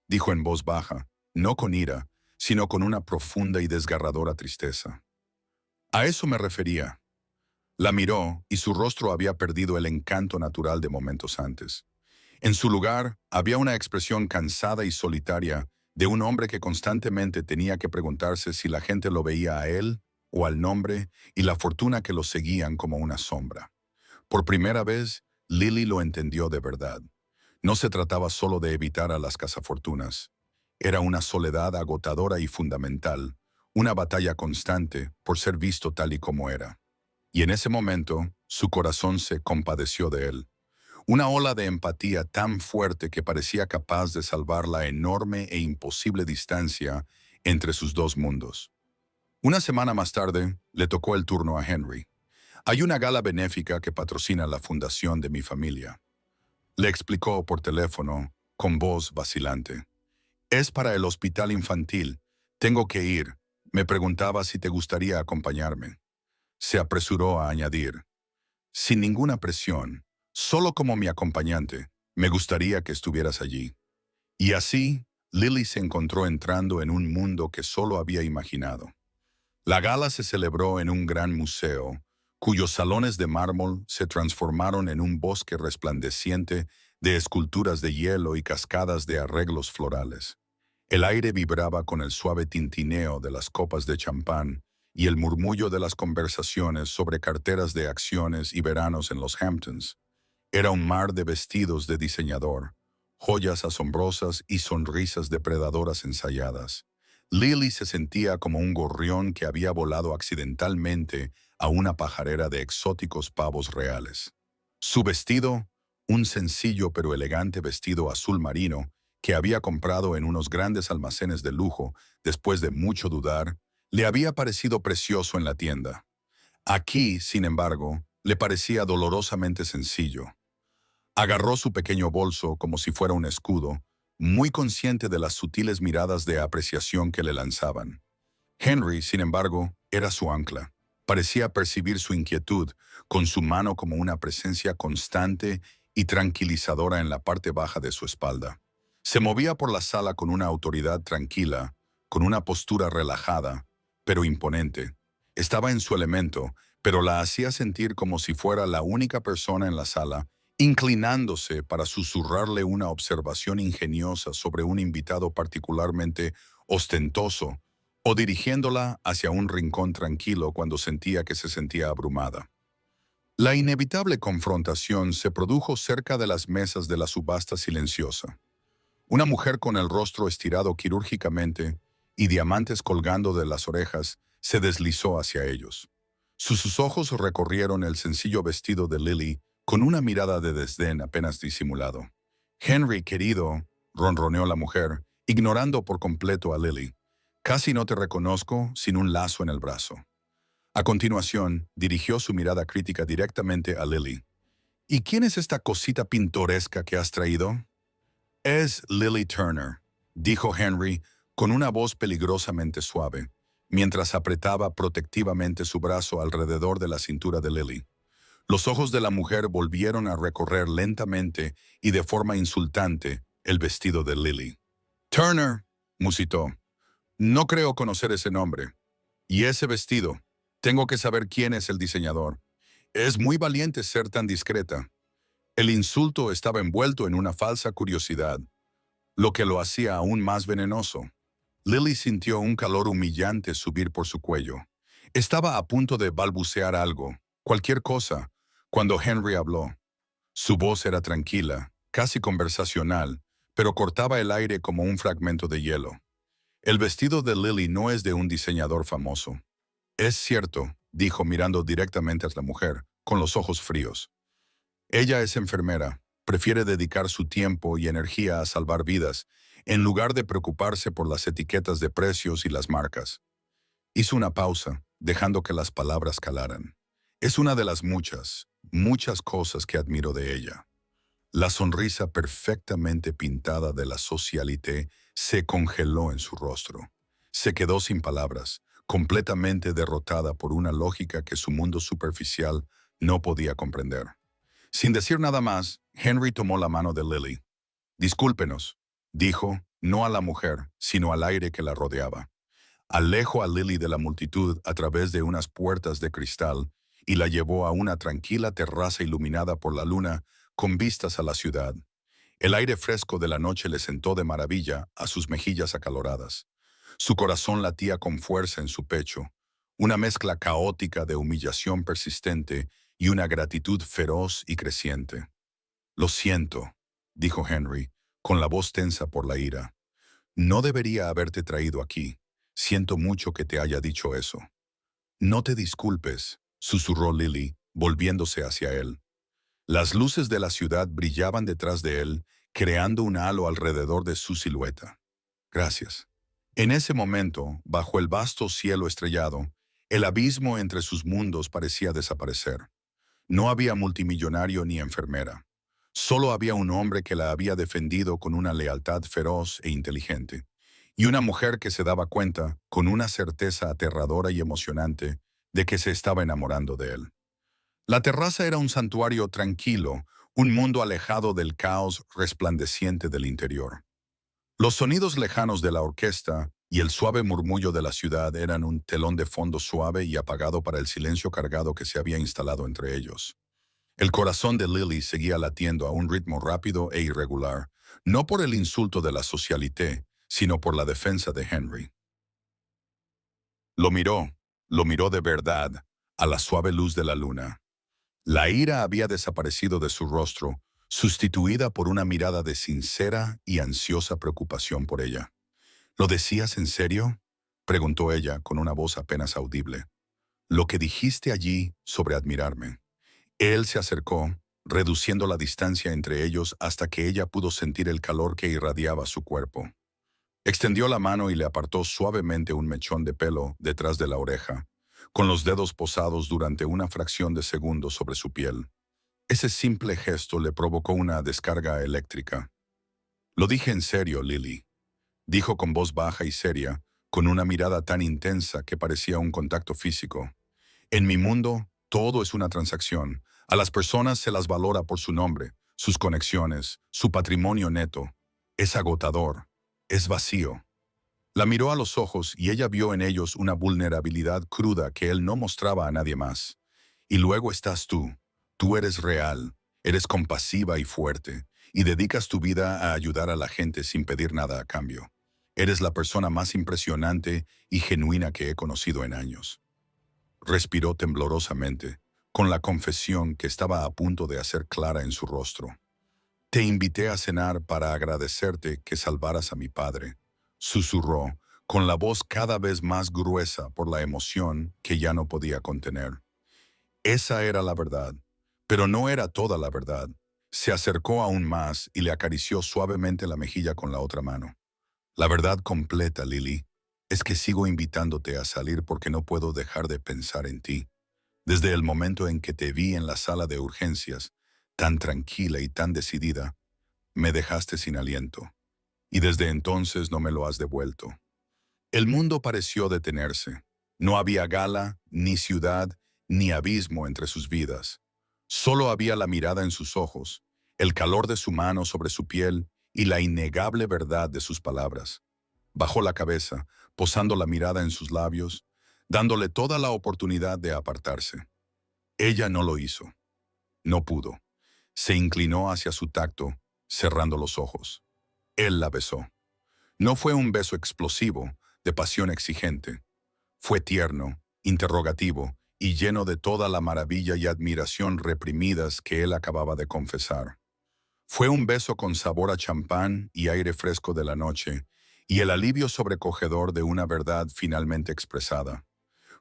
dijo en voz baja, no con ira, sino con una profunda y desgarradora tristeza. «A eso me refería». La miró y su rostro había perdido el encanto natural de momentos antes. En su lugar había una expresión cansada y solitaria de un hombre que constantemente tenía que preguntarse si la gente lo veía a él o al nombre y la fortuna que lo seguían como una sombra. Por primera vez, Lily lo entendió de verdad. No se trataba solo de evitar a las cazafortunas. Era una soledad agotadora y fundamental, una batalla constante por ser visto tal y como era. Y en ese momento, su corazón se compadeció de él. Una ola de empatía tan fuerte que parecía capaz de salvar la enorme e imposible distancia entre sus dos mundos. Una semana más tarde, le tocó el turno a Henry. «Hay una gala benéfica que patrocina la fundación de mi familia», le explicó por teléfono, con voz vacilante. «Es para el hospital infantil. Tengo que ir. Me preguntaba si te gustaría acompañarme». Se apresuró a añadir: «Sin ninguna presión, solo como mi acompañante, me gustaría que estuvieras allí». Y así, Lily se encontró entrando en un mundo que solo había imaginado. La gala se celebró en un gran museo, cuyos salones de mármol se transformaron en un bosque resplandeciente de esculturas de hielo y cascadas de arreglos florales. El aire vibraba con el suave tintineo de las copas de champán y el murmullo de las conversaciones sobre carteras de acciones y veranos en los Hamptons. Era un mar de vestidos de diseñador, joyas asombrosas y sonrisas depredadoras ensayadas. Lily se sentía como un gorrión que había volado accidentalmente a una pajarera de exóticos pavos reales. Su vestido, un sencillo pero elegante vestido azul marino que había comprado en unos grandes almacenes de lujo después de mucho dudar, le había parecido precioso en la tienda. Aquí, sin embargo, le parecía dolorosamente sencillo. Agarró su pequeño bolso como si fuera un escudo, muy consciente de las sutiles miradas de apreciación que le lanzaban. Henry, sin embargo, era su ancla. Parecía percibir su inquietud, con su mano como una presencia constante y tranquilizadora en la parte baja de su espalda. Se movía por la sala con una autoridad tranquila, con una postura relajada, pero imponente. Estaba en su elemento, pero la hacía sentir como si fuera la única persona en la sala, inclinándose para susurrarle una observación ingeniosa sobre un invitado particularmente ostentoso, o dirigiéndola hacia un rincón tranquilo cuando sentía que se sentía abrumada. La inevitable confrontación se produjo cerca de las mesas de la subasta silenciosa. Una mujer con el rostro estirado quirúrgicamente y diamantes colgando de las orejas se deslizó hacia ellos. Sus ojos recorrieron el sencillo vestido de Lily con una mirada de desdén apenas disimulado. «Henry, querido», ronroneó la mujer, ignorando por completo a Lily. «Casi no te reconozco sin un lazo en el brazo». A continuación, dirigió su mirada crítica directamente a Lily. «¿Y quién es esta cosita pintoresca que has traído?» «Es Lily Turner», dijo Henry con una voz peligrosamente suave, mientras apretaba protectivamente su brazo alrededor de la cintura de Lily. Los ojos de la mujer volvieron a recorrer lentamente y de forma insultante el vestido de Lily. «Turner», musitó, «no creo conocer ese nombre. Y ese vestido, tengo que saber quién es el diseñador. Es muy valiente ser tan discreta». El insulto estaba envuelto en una falsa curiosidad, lo que lo hacía aún más venenoso. Lily sintió un calor humillante subir por su cuello. Estaba a punto de balbucear algo, cualquier cosa, cuando Henry habló. Su voz era tranquila, casi conversacional, pero cortaba el aire como un fragmento de hielo. «El vestido de Lily no es de un diseñador famoso». «Es cierto», dijo mirando directamente a la mujer, con los ojos fríos. «Ella es enfermera, prefiere dedicar su tiempo y energía a salvar vidas, en lugar de preocuparse por las etiquetas de precios y las marcas». Hizo una pausa, dejando que las palabras calaran. «Es una de las muchas cosas que admiro de ella». La sonrisa perfectamente pintada de la socialité se congeló en su rostro. Se quedó sin palabras, completamente derrotada por una lógica que su mundo superficial no podía comprender. Sin decir nada más, Henry tomó la mano de Lily. «Discúlpenos», dijo, no a la mujer, sino al aire que la rodeaba. Alejó a Lily de la multitud a través de unas puertas de cristal y la llevó a una tranquila terraza iluminada por la luna con vistas a la ciudad. El aire fresco de la noche le sentó de maravilla a sus mejillas acaloradas. Su corazón latía con fuerza en su pecho, una mezcla caótica de humillación persistente y una gratitud feroz y creciente. «Lo siento», dijo Henry, con la voz tensa por la ira. «No debería haberte traído aquí. Siento mucho que te haya dicho eso». «No te disculpes», susurró Lily, volviéndose hacia él. Las luces de la ciudad brillaban detrás de él, creando un halo alrededor de su silueta. «Gracias». En ese momento, bajo el vasto cielo estrellado, el abismo entre sus mundos parecía desaparecer. No había multimillonario ni enfermera. Solo había un hombre que la había defendido con una lealtad feroz e inteligente, y una mujer que se daba cuenta, con una certeza aterradora y emocionante, de que se estaba enamorando de él. La terraza era un santuario tranquilo, un mundo alejado del caos resplandeciente del interior. Los sonidos lejanos de la orquesta y el suave murmullo de la ciudad eran un telón de fondo suave y apagado para el silencio cargado que se había instalado entre ellos. El corazón de Lily seguía latiendo a un ritmo rápido e irregular, no por el insulto de la socialité, sino por la defensa de Henry. Lo miró, lo miró de verdad, a la suave luz de la luna. La ira había desaparecido de su rostro, sustituida por una mirada de sincera y ansiosa preocupación por ella. ¿Lo decías en serio?, preguntó ella con una voz apenas audible. Lo que dijiste allí sobre admirarme. Él se acercó, reduciendo la distancia entre ellos hasta que ella pudo sentir el calor que irradiaba su cuerpo. Extendió la mano y le apartó suavemente un mechón de pelo detrás de la oreja, con los dedos posados durante una fracción de segundo sobre su piel. Ese simple gesto le provocó una descarga eléctrica. Lo dije en serio, Lily, dijo con voz baja y seria, con una mirada tan intensa que parecía un contacto físico. En mi mundo, todo es una transacción. A las personas se las valora por su nombre, sus conexiones, su patrimonio neto. Es agotador, es vacío. La miró a los ojos y ella vio en ellos una vulnerabilidad cruda que él no mostraba a nadie más. Y luego estás tú. Tú eres real, eres compasiva y fuerte, y dedicas tu vida a ayudar a la gente sin pedir nada a cambio. Eres la persona más impresionante y genuina que he conocido en años. Respiró temblorosamente, con la confesión que estaba a punto de hacer clara en su rostro. Te invité a cenar para agradecerte que salvaras a mi padre, susurró, con la voz cada vez más gruesa por la emoción que ya no podía contener. Esa era la verdad, pero no era toda la verdad. Se acercó aún más y le acarició suavemente la mejilla con la otra mano. La verdad completa, Lily, es que sigo invitándote a salir porque no puedo dejar de pensar en ti. Desde el momento en que te vi en la sala de urgencias, tan tranquila y tan decidida, me dejaste sin aliento. Y desde entonces no me lo has devuelto. El mundo pareció detenerse. No había gala, ni ciudad, ni abismo entre sus vidas. Solo había la mirada en sus ojos, el calor de su mano sobre su piel y la innegable verdad de sus palabras. Bajó la cabeza, posando la mirada en sus labios, dándole toda la oportunidad de apartarse. Ella no lo hizo. No pudo. Se inclinó hacia su tacto, cerrando los ojos. Él la besó. No fue un beso explosivo, de pasión exigente. Fue tierno, interrogativo y lleno de toda la maravilla y admiración reprimidas que él acababa de confesar. Fue un beso con sabor a champán y aire fresco de la noche, y el alivio sobrecogedor de una verdad finalmente expresada.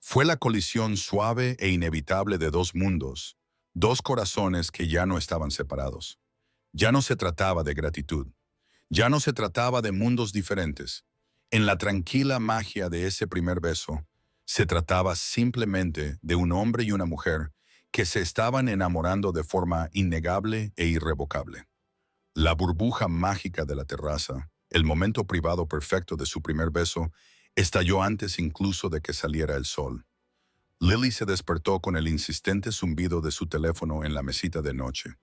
Fue la colisión suave e inevitable de dos mundos, dos corazones que ya no estaban separados. Ya no se trataba de gratitud. Ya no se trataba de mundos diferentes. En la tranquila magia de ese primer beso, se trataba simplemente de un hombre y una mujer que se estaban enamorando de forma innegable e irrevocable. La burbuja mágica de la terraza, el momento privado perfecto de su primer beso, estalló antes incluso de que saliera el sol. Lily se despertó con el insistente zumbido de su teléfono en la mesita de noche.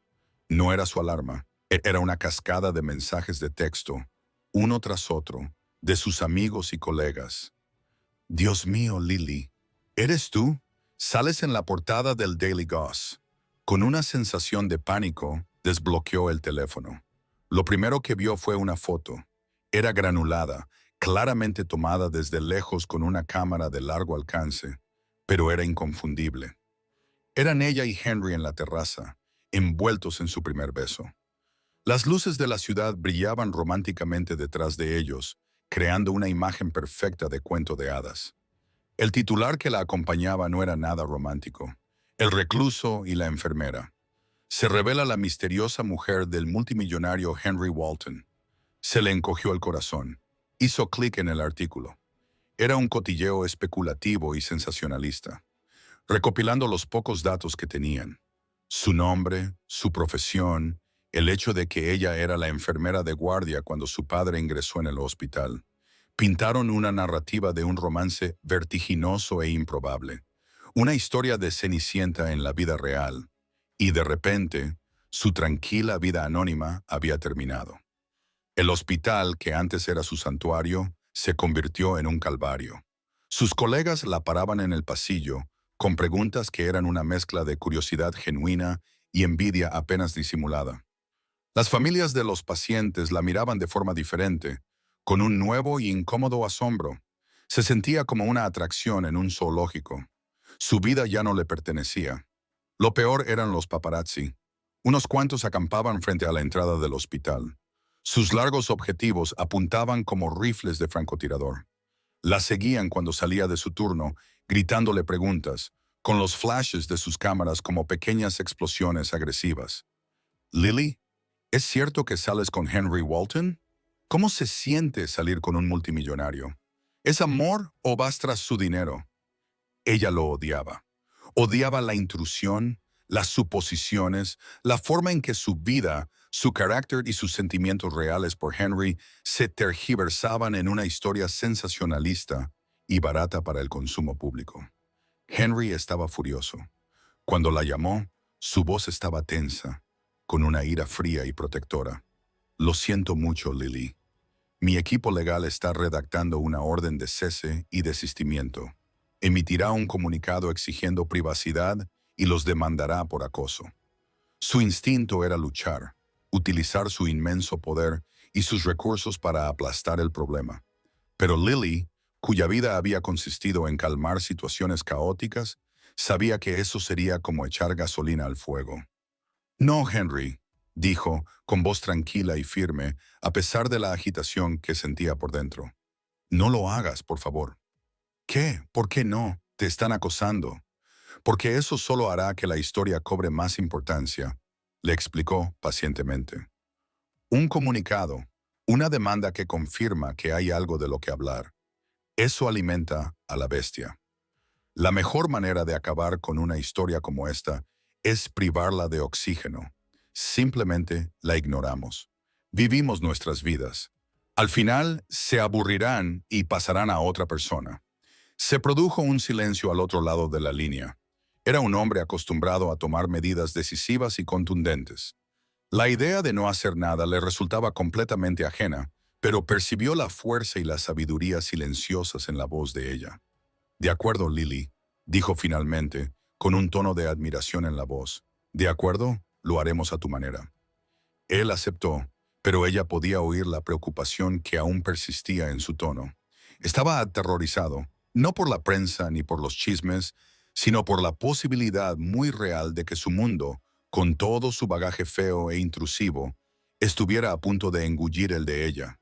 No era su alarma, era una cascada de mensajes de texto, uno tras otro, de sus amigos y colegas. Dios mío, Lily, ¿eres tú? Sales en la portada del Daily Goss. Con una sensación de pánico, desbloqueó el teléfono. Lo primero que vio fue una foto. Era granulada, claramente tomada desde lejos con una cámara de largo alcance, pero era inconfundible. Eran ella y Henry en la terraza, envueltos en su primer beso. Las luces de la ciudad brillaban románticamente detrás de ellos, creando una imagen perfecta de cuento de hadas. El titular que la acompañaba no era nada romántico. El recluso y la enfermera. Se revela la misteriosa mujer del multimillonario Henry Walton. Se le encogió el corazón. Hizo clic en el artículo. Era un cotilleo especulativo y sensacionalista, recopilando los pocos datos que tenían. Su nombre, su profesión, el hecho de que ella era la enfermera de guardia cuando su padre ingresó en el hospital. Pintaron una narrativa de un romance vertiginoso e improbable, una historia de Cenicienta en la vida real, y de repente, su tranquila vida anónima había terminado. El hospital, que antes era su santuario, se convirtió en un calvario. Sus colegas la paraban en el pasillo, con preguntas que eran una mezcla de curiosidad genuina y envidia apenas disimulada. Las familias de los pacientes la miraban de forma diferente, con un nuevo y incómodo asombro. Se sentía como una atracción en un zoológico. Su vida ya no le pertenecía. Lo peor eran los paparazzi. Unos cuantos acampaban frente a la entrada del hospital. Sus largos objetivos apuntaban como rifles de francotirador. La seguían cuando salía de su turno, gritándole preguntas, con los flashes de sus cámaras como pequeñas explosiones agresivas. «Lily, ¿es cierto que sales con Henry Walton? ¿Cómo se siente salir con un multimillonario? ¿Es amor o vas tras su dinero?» Ella lo odiaba. Odiaba la intrusión, las suposiciones, la forma en que su vida, su carácter y sus sentimientos reales por Henry se tergiversaban en una historia sensacionalista y barata para el consumo público. Henry estaba furioso. Cuando la llamó, su voz estaba tensa, con una ira fría y protectora. «Lo siento mucho, Lily. Mi equipo legal está redactando una orden de cese y desistimiento. Emitirá un comunicado exigiendo privacidad y los demandará por acoso». Su instinto era luchar, utilizar su inmenso poder y sus recursos para aplastar el problema. Pero Lily, cuya vida había consistido en calmar situaciones caóticas, sabía que eso sería como echar gasolina al fuego. «No, Henry», dijo, con voz tranquila y firme, a pesar de la agitación que sentía por dentro. «No lo hagas, por favor». «¿Qué? ¿Por qué no? Te están acosando». «Porque eso solo hará que la historia cobre más importancia», le explicó pacientemente. «Un comunicado, una demanda que confirma que hay algo de lo que hablar. Eso alimenta a la bestia. La mejor manera de acabar con una historia como esta es privarla de oxígeno. Simplemente la ignoramos. Vivimos nuestras vidas. Al final se aburrirán y pasarán a otra persona». Se produjo un silencio al otro lado de la línea. Era un hombre acostumbrado a tomar medidas decisivas y contundentes. La idea de no hacer nada le resultaba completamente ajena, pero percibió la fuerza y la sabiduría silenciosas en la voz de ella. «De acuerdo, Lily», dijo finalmente, con un tono de admiración en la voz. «De acuerdo, lo haremos a tu manera». Él aceptó, pero ella podía oír la preocupación que aún persistía en su tono. Estaba aterrorizado, no por la prensa ni por los chismes, sino por la posibilidad muy real de que su mundo, con todo su bagaje feo e intrusivo, estuviera a punto de engullir el de ella,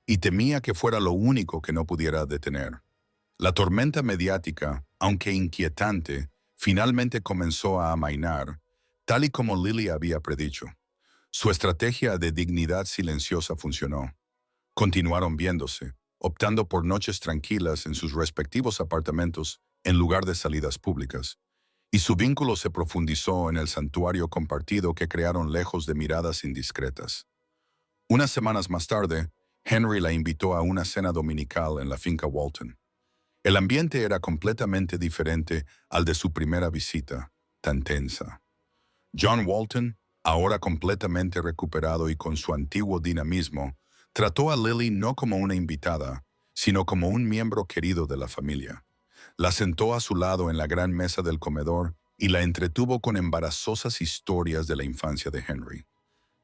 y temía que fuera lo único que no pudiera detener. La tormenta mediática, aunque inquietante, finalmente comenzó a amainar, tal y como Lily había predicho. Su estrategia de dignidad silenciosa funcionó. Continuaron viéndose, optando por noches tranquilas en sus respectivos apartamentos en lugar de salidas públicas, y su vínculo se profundizó en el santuario compartido que crearon lejos de miradas indiscretas. Unas semanas más tarde, Henry la invitó a una cena dominical en la finca Walton. El ambiente era completamente diferente al de su primera visita, tan tensa. John Walton, ahora completamente recuperado y con su antiguo dinamismo, trató a Lily no como una invitada, sino como un miembro querido de la familia. La sentó a su lado en la gran mesa del comedor y la entretuvo con embarazosas historias de la infancia de Henry.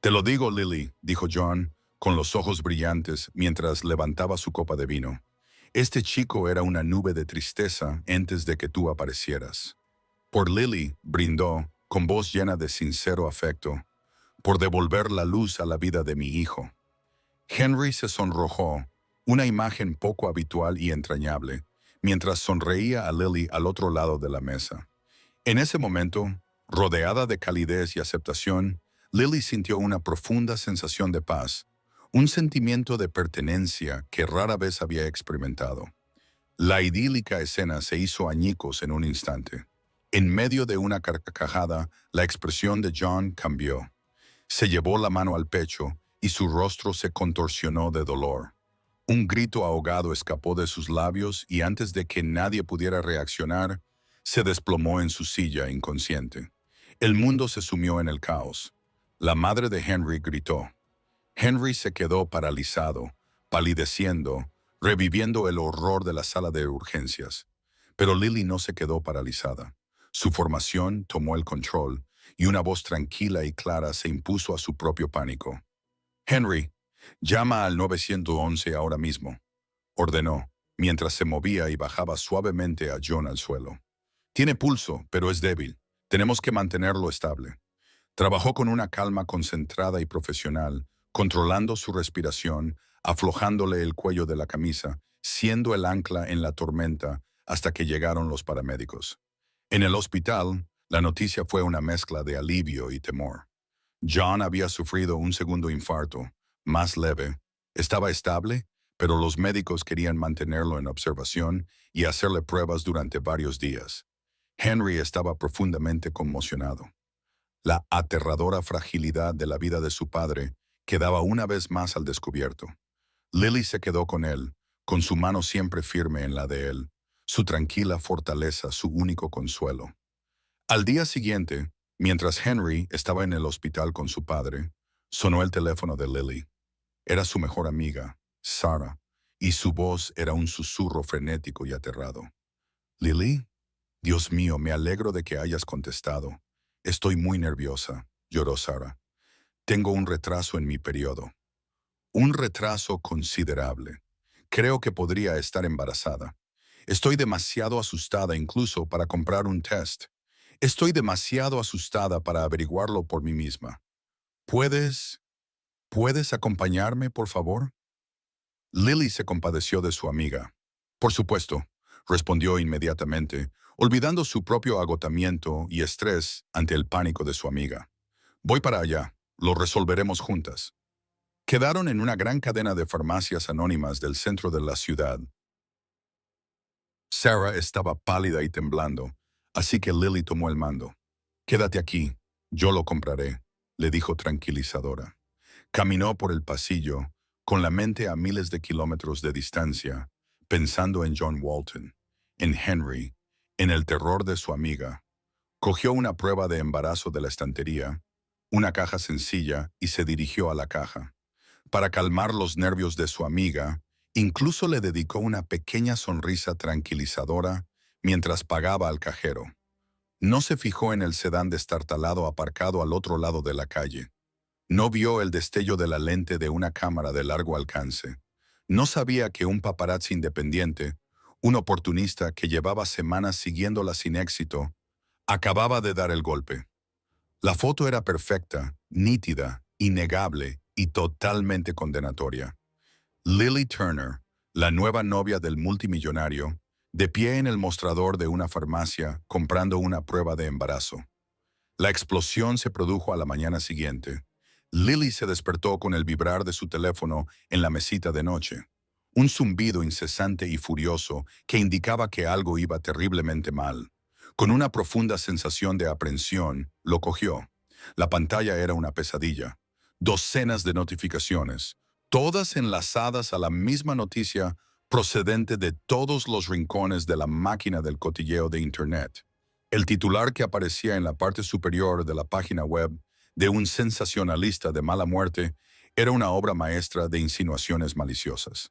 «Te lo digo, Lily», dijo John, con los ojos brillantes mientras levantaba su copa de vino. «Este chico era una nube de tristeza antes de que tú aparecieras». Por Lily, brindó, con voz llena de sincero afecto, «por devolver la luz a la vida de mi hijo». Henry se sonrojó, una imagen poco habitual y entrañable, mientras sonreía a Lily al otro lado de la mesa. En ese momento, rodeada de calidez y aceptación, Lily sintió una profunda sensación de paz, un sentimiento de pertenencia que rara vez había experimentado. La idílica escena se hizo añicos en un instante. En medio de una carcajada, la expresión de John cambió. Se llevó la mano al pecho y su rostro se contorsionó de dolor. Un grito ahogado escapó de sus labios y antes de que nadie pudiera reaccionar, se desplomó en su silla inconsciente. El mundo se sumió en el caos. La madre de Henry gritó. Henry se quedó paralizado, palideciendo, reviviendo el horror de la sala de urgencias. Pero Lily no se quedó paralizada. Su formación tomó el control, y una voz tranquila y clara se impuso a su propio pánico. «Henry, llama al 911 ahora mismo», ordenó, mientras se movía y bajaba suavemente a John al suelo. «Tiene pulso, pero es débil. Tenemos que mantenerlo estable». Trabajó con una calma concentrada y profesional, controlando su respiración, aflojándole el cuello de la camisa, siendo el ancla en la tormenta hasta que llegaron los paramédicos. En el hospital, la noticia fue una mezcla de alivio y temor. John había sufrido un segundo infarto, más leve. Estaba estable, pero los médicos querían mantenerlo en observación y hacerle pruebas durante varios días. Henry estaba profundamente conmocionado. La aterradora fragilidad de la vida de su padre quedaba una vez más al descubierto. Lily se quedó con él, con su mano siempre firme en la de él, su tranquila fortaleza, su único consuelo. Al día siguiente, mientras Henry estaba en el hospital con su padre, sonó el teléfono de Lily. Era su mejor amiga, Sarah, y su voz era un susurro frenético y aterrado. «Lily, Dios mío, me alegro de que hayas contestado. Estoy muy nerviosa», lloró Sarah. «Tengo un retraso en mi periodo. Un retraso considerable. Creo que podría estar embarazada. Estoy demasiado asustada incluso para comprar un test. Estoy demasiado asustada para averiguarlo por mí misma. ¿Puedes, puedes acompañarme, por favor?» Lily se compadeció de su amiga. «Por supuesto», respondió inmediatamente, olvidando su propio agotamiento y estrés ante el pánico de su amiga. «Voy para allá. Lo resolveremos juntas». Quedaron en una gran cadena de farmacias anónimas del centro de la ciudad. Sarah estaba pálida y temblando, así que Lily tomó el mando. «Quédate aquí, yo lo compraré», le dijo tranquilizadora. Caminó por el pasillo, con la mente a miles de kilómetros de distancia, pensando en John Walton, en Henry, en el terror de su amiga. Cogió una prueba de embarazo de la estantería, una caja sencilla, y se dirigió a la caja. Para calmar los nervios de su amiga, incluso le dedicó una pequeña sonrisa tranquilizadora mientras pagaba al cajero. No se fijó en el sedán destartalado aparcado al otro lado de la calle. No vio el destello de la lente de una cámara de largo alcance. No sabía que un paparazzi independiente, un oportunista que llevaba semanas siguiéndola sin éxito, acababa de dar el golpe. La foto era perfecta, nítida, innegable y totalmente condenatoria. Lily Turner, la nueva novia del multimillonario, de pie en el mostrador de una farmacia comprando una prueba de embarazo. La explosión se produjo a la mañana siguiente. Lily se despertó con el vibrar de su teléfono en la mesita de noche. Un zumbido incesante y furioso que indicaba que algo iba terriblemente mal. Con una profunda sensación de aprensión, lo cogió. La pantalla era una pesadilla. Docenas de notificaciones, todas enlazadas a la misma noticia procedente de todos los rincones de la máquina del cotilleo de Internet. El titular que aparecía en la parte superior de la página web de un sensacionalista de mala muerte era una obra maestra de insinuaciones maliciosas.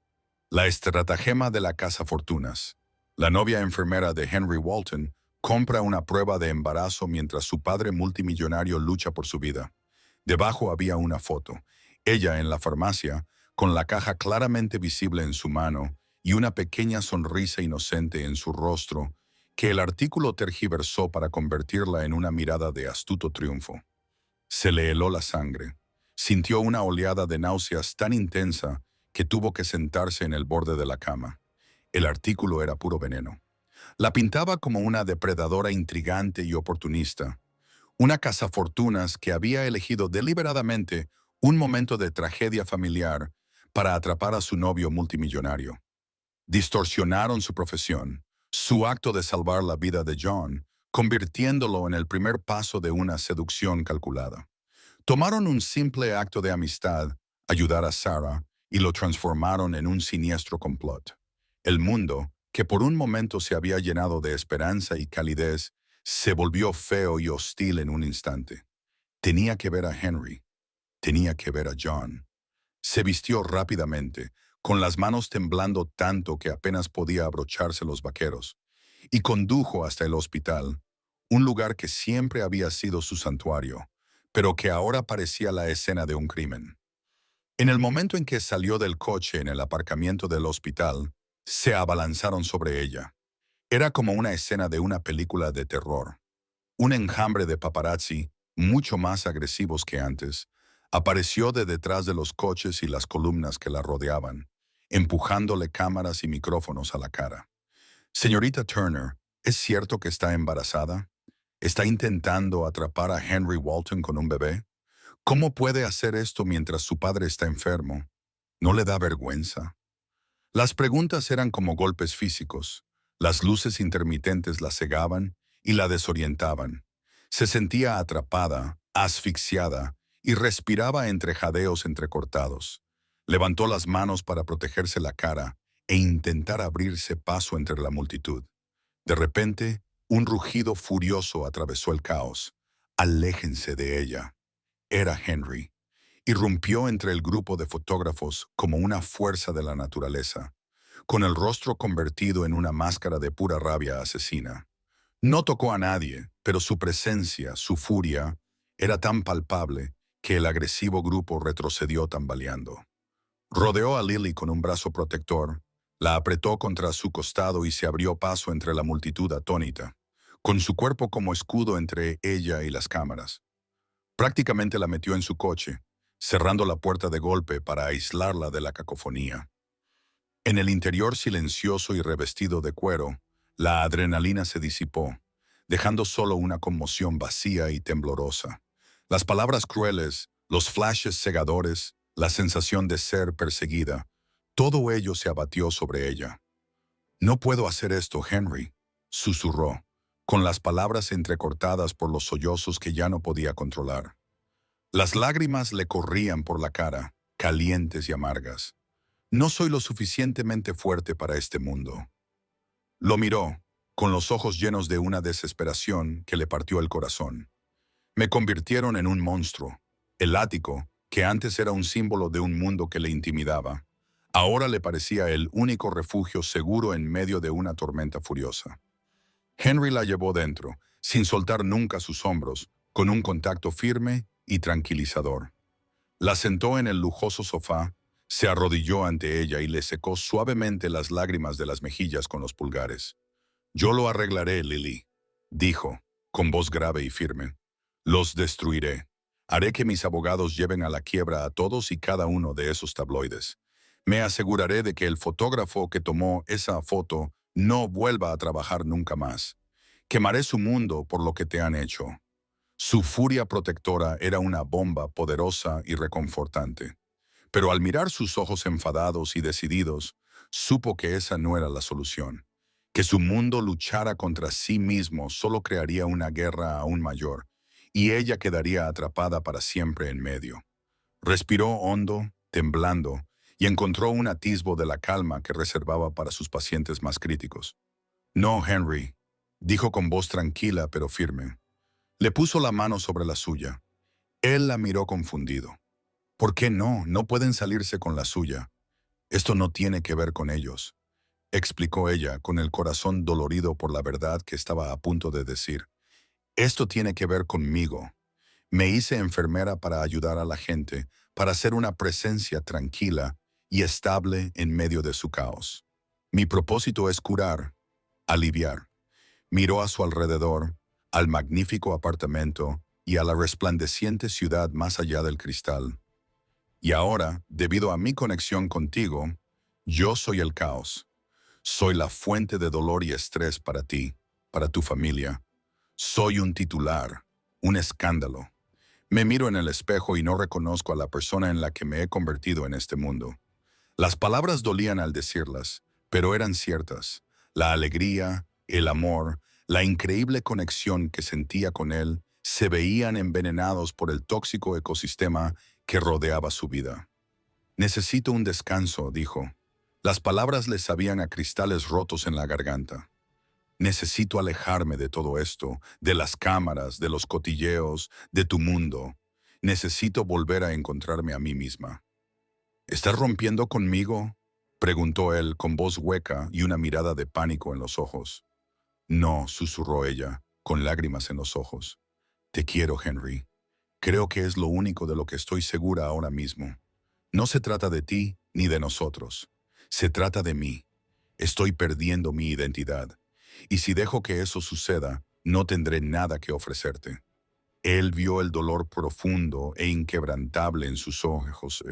La estratagema de la cazafortunas. La novia enfermera de Henry Walton compra una prueba de embarazo mientras su padre multimillonario lucha por su vida. Debajo había una foto. Ella en la farmacia, con la caja claramente visible en su mano y una pequeña sonrisa inocente en su rostro, que el artículo tergiversó para convertirla en una mirada de astuto triunfo. Se le heló la sangre. Sintió una oleada de náuseas tan intensa que tuvo que sentarse en el borde de la cama. El artículo era puro veneno. La pintaba como una depredadora intrigante y oportunista, una cazafortunas que había elegido deliberadamente un momento de tragedia familiar para atrapar a su novio multimillonario. Distorsionaron su profesión, su acto de salvar la vida de John, convirtiéndolo en el primer paso de una seducción calculada. Tomaron un simple acto de amistad, ayudar a Sarah, y lo transformaron en un siniestro complot. El mundo, que por un momento se había llenado de esperanza y calidez, se volvió feo y hostil en un instante. Tenía que ver a Henry. Tenía que ver a John. Se vistió rápidamente, con las manos temblando tanto que apenas podía abrocharse los vaqueros, y condujo hasta el hospital, un lugar que siempre había sido su santuario, pero que ahora parecía la escena de un crimen. En el momento en que salió del coche en el aparcamiento del hospital, se abalanzaron sobre ella. Era como una escena de una película de terror. Un enjambre de paparazzi, mucho más agresivos que antes, apareció de detrás de los coches y las columnas que la rodeaban, empujándole cámaras y micrófonos a la cara. Señorita Turner, ¿es cierto que está embarazada? ¿Está intentando atrapar a Henry Walton con un bebé? ¿Cómo puede hacer esto mientras su padre está enfermo? ¿No le da vergüenza? Las preguntas eran como golpes físicos. Las luces intermitentes la cegaban y la desorientaban. Se sentía atrapada, asfixiada, y respiraba entre jadeos entrecortados. Levantó las manos para protegerse la cara e intentar abrirse paso entre la multitud. De repente, un rugido furioso atravesó el caos. «Aléjense de ella». Era Henry. Irrumpió entre el grupo de fotógrafos como una fuerza de la naturaleza, con el rostro convertido en una máscara de pura rabia asesina. No tocó a nadie, pero su presencia, su furia, era tan palpable que el agresivo grupo retrocedió tambaleando. Rodeó a Lily con un brazo protector, la apretó contra su costado y se abrió paso entre la multitud atónita, con su cuerpo como escudo entre ella y las cámaras. Prácticamente la metió en su coche, cerrando la puerta de golpe para aislarla de la cacofonía. En el interior silencioso y revestido de cuero, la adrenalina se disipó, dejando solo una conmoción vacía y temblorosa. Las palabras crueles, los flashes cegadores, la sensación de ser perseguida, todo ello se abatió sobre ella. «No puedo hacer esto, Henry», susurró, con las palabras entrecortadas por los sollozos que ya no podía controlar. Las lágrimas le corrían por la cara, calientes y amargas. «No soy lo suficientemente fuerte para este mundo». Lo miró, con los ojos llenos de una desesperación que le partió el corazón. «Me convirtieron en un monstruo. El ático, que antes era un símbolo de un mundo que le intimidaba, ahora le parecía el único refugio seguro en medio de una tormenta furiosa». Henry la llevó dentro, sin soltar nunca sus hombros, con un contacto firme y tranquilizador. La sentó en el lujoso sofá, se arrodilló ante ella y le secó suavemente las lágrimas de las mejillas con los pulgares. «Yo lo arreglaré, Lily», dijo, con voz grave y firme. «Los destruiré. Haré que mis abogados lleven a la quiebra a todos y cada uno de esos tabloides. Me aseguraré de que el fotógrafo que tomó esa foto no vuelva a trabajar nunca más. Quemaré su mundo por lo que te han hecho». Su furia protectora era una bomba poderosa y reconfortante. Pero al mirar sus ojos enfadados y decididos, supo que esa no era la solución. Que su mundo luchara contra sí mismo solo crearía una guerra aún mayor, y ella quedaría atrapada para siempre en medio. Respiró hondo, temblando, y encontró un atisbo de la calma que reservaba para sus pacientes más críticos. «No, Henry», dijo con voz tranquila pero firme. Le puso la mano sobre la suya. Él la miró confundido. «¿Por qué no? No pueden salirse con la suya. Esto no tiene que ver con ellos», explicó ella con el corazón dolorido por la verdad que estaba a punto de decir. «Esto tiene que ver conmigo. Me hice enfermera para ayudar a la gente, para ser una presencia tranquila y estable en medio de su caos. Mi propósito es curar, aliviar». Miró a su alrededor, al magnífico apartamento y a la resplandeciente ciudad más allá del cristal. «Y ahora, debido a mi conexión contigo, yo soy el caos. Soy la fuente de dolor y estrés para ti, para tu familia. Soy un titular, un escándalo. Me miro en el espejo y no reconozco a la persona en la que me he convertido en este mundo». Las palabras dolían al decirlas, pero eran ciertas. La alegría, el amor, la increíble conexión que sentía con él se veían envenenados por el tóxico ecosistema que rodeaba su vida. «Necesito un descanso», dijo. Las palabras le sabían a cristales rotos en la garganta. «Necesito alejarme de todo esto, de las cámaras, de los cotilleos, de tu mundo. Necesito volver a encontrarme a mí misma». «¿Estás rompiendo conmigo?», preguntó él con voz hueca y una mirada de pánico en los ojos. «No», susurró ella. con lágrimas en los ojos. Te quiero, Henry. Creo que es lo único de lo que estoy segura ahora mismo. No se trata de ti ni de nosotros. Se trata de mí. Estoy perdiendo mi identidad. Y si dejo que eso suceda, no tendré nada que ofrecerte. Él vio el dolor profundo e inquebrantable en sus ojos.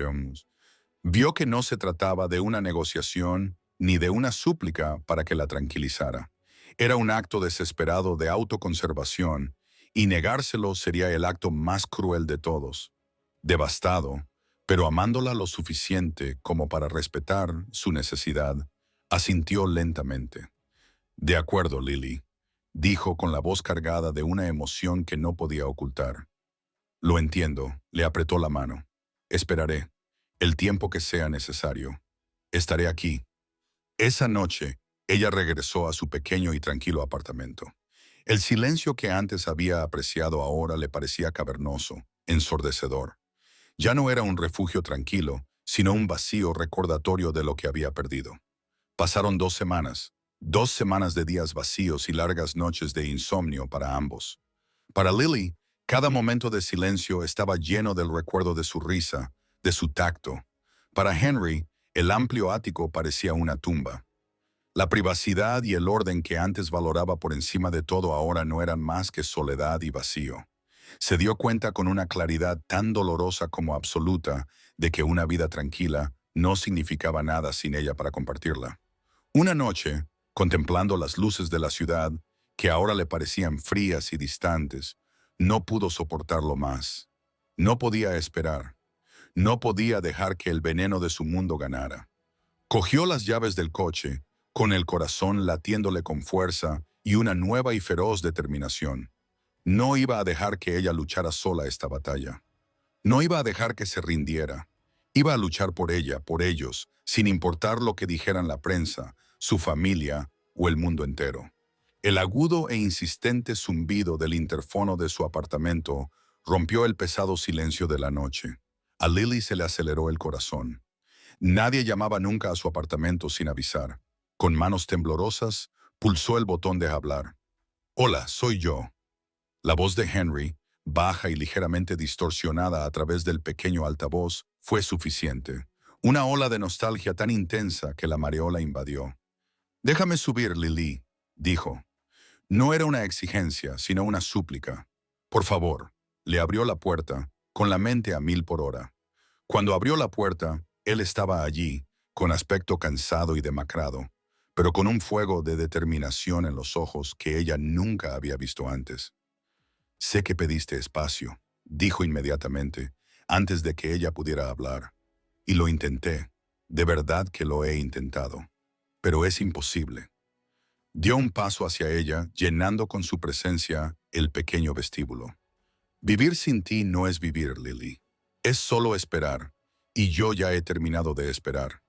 Vio que no se trataba de una negociación ni de una súplica para que la tranquilizara. Era un acto desesperado de autoconservación, y negárselo sería el acto más cruel de todos. Devastado, pero amándola lo suficiente como para respetar su necesidad, asintió lentamente. De acuerdo, Lily, dijo con la voz cargada de una emoción que no podía ocultar. Lo entiendo, le apretó la mano. Esperaré, el tiempo que sea necesario. Estaré aquí. Esa noche, ella regresó a su pequeño y tranquilo apartamento. El silencio que antes había apreciado ahora le parecía cavernoso, ensordecedor. Ya no era un refugio tranquilo, sino un vacío recordatorio de lo que había perdido. Pasaron 2 semanas de días vacíos y largas noches de insomnio para ambos. Para Lily, cada momento de silencio estaba lleno del recuerdo de su risa, de su tacto. Para Henry, el amplio ático parecía una tumba. La privacidad y el orden que antes valoraba por encima de todo ahora no eran más que soledad y vacío. Se dio cuenta con una claridad tan dolorosa como absoluta de que una vida tranquila no significaba nada sin ella para compartirla. Una noche, contemplando las luces de la ciudad, que ahora le parecían frías y distantes, no pudo soportarlo más. No podía esperar. No podía dejar que el veneno de su mundo ganara. Cogió las llaves del coche, con el corazón latiéndole con fuerza y una nueva y feroz determinación. No iba a dejar que ella luchara sola esta batalla. No iba a dejar que se rindiera. Iba a luchar por ella, por ellos, sin importar lo que dijeran la prensa, su familia o el mundo entero. El agudo e insistente zumbido del interfono de su apartamento rompió el pesado silencio de la noche. A Lily se le aceleró el corazón. Nadie llamaba nunca a su apartamento sin avisar. Con manos temblorosas, pulsó el botón de hablar. «Hola, soy yo». La voz de Henry, baja y ligeramente distorsionada a través del pequeño altavoz, fue suficiente. Una ola de nostalgia tan intensa que la mareó la invadió. «Déjame subir, Lily», dijo. No era una exigencia, sino una súplica. «Por favor». Le abrió la puerta, con la mente a 1000 por hora. Cuando abrió la puerta, él estaba allí, con aspecto cansado y demacrado, pero con un fuego de determinación en los ojos que ella nunca había visto antes. «Sé que pediste espacio», dijo inmediatamente, antes de que ella pudiera hablar. «Y lo intenté. De verdad que lo he intentado. Pero es imposible». Dio un paso hacia ella, llenando con su presencia el pequeño vestíbulo. «Vivir sin ti no es vivir, Lily. Es solo esperar, y yo ya he terminado de esperar».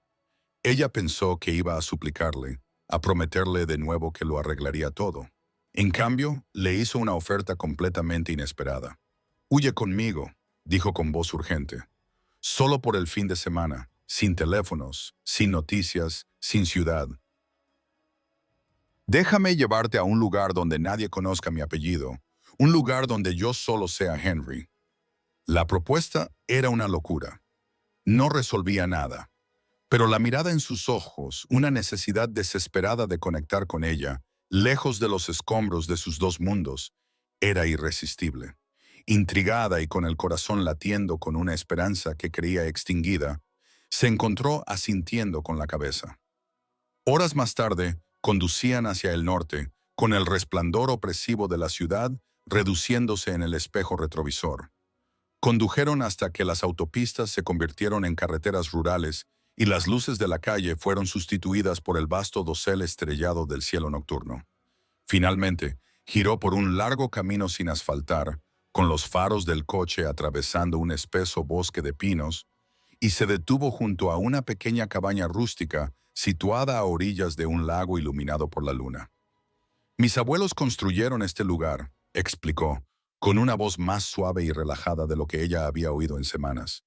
Ella pensó que iba a suplicarle, a prometerle de nuevo que lo arreglaría todo. En cambio, le hizo una oferta completamente inesperada. «Huye conmigo», dijo con voz urgente. «Solo por el fin de semana, sin teléfonos, sin noticias, sin ciudad. Déjame llevarte a un lugar donde nadie conozca mi apellido, un lugar donde yo solo sea Henry». La propuesta era una locura. No resolvía nada. Pero la mirada en sus ojos, una necesidad desesperada de conectar con ella, lejos de los escombros de sus dos mundos, era irresistible. Intrigada y con el corazón latiendo con una esperanza que creía extinguida, se encontró asintiendo con la cabeza. Horas más tarde, conducían hacia el norte, con el resplandor opresivo de la ciudad reduciéndose en el espejo retrovisor. Condujeron hasta que las autopistas se convirtieron en carreteras rurales y las luces de la calle fueron sustituidas por el vasto dosel estrellado del cielo nocturno. Finalmente, giró por un largo camino sin asfaltar, con los faros del coche atravesando un espeso bosque de pinos, y se detuvo junto a una pequeña cabaña rústica situada a orillas de un lago iluminado por la luna. «Mis abuelos construyeron este lugar», explicó, con una voz más suave y relajada de lo que ella había oído en semanas.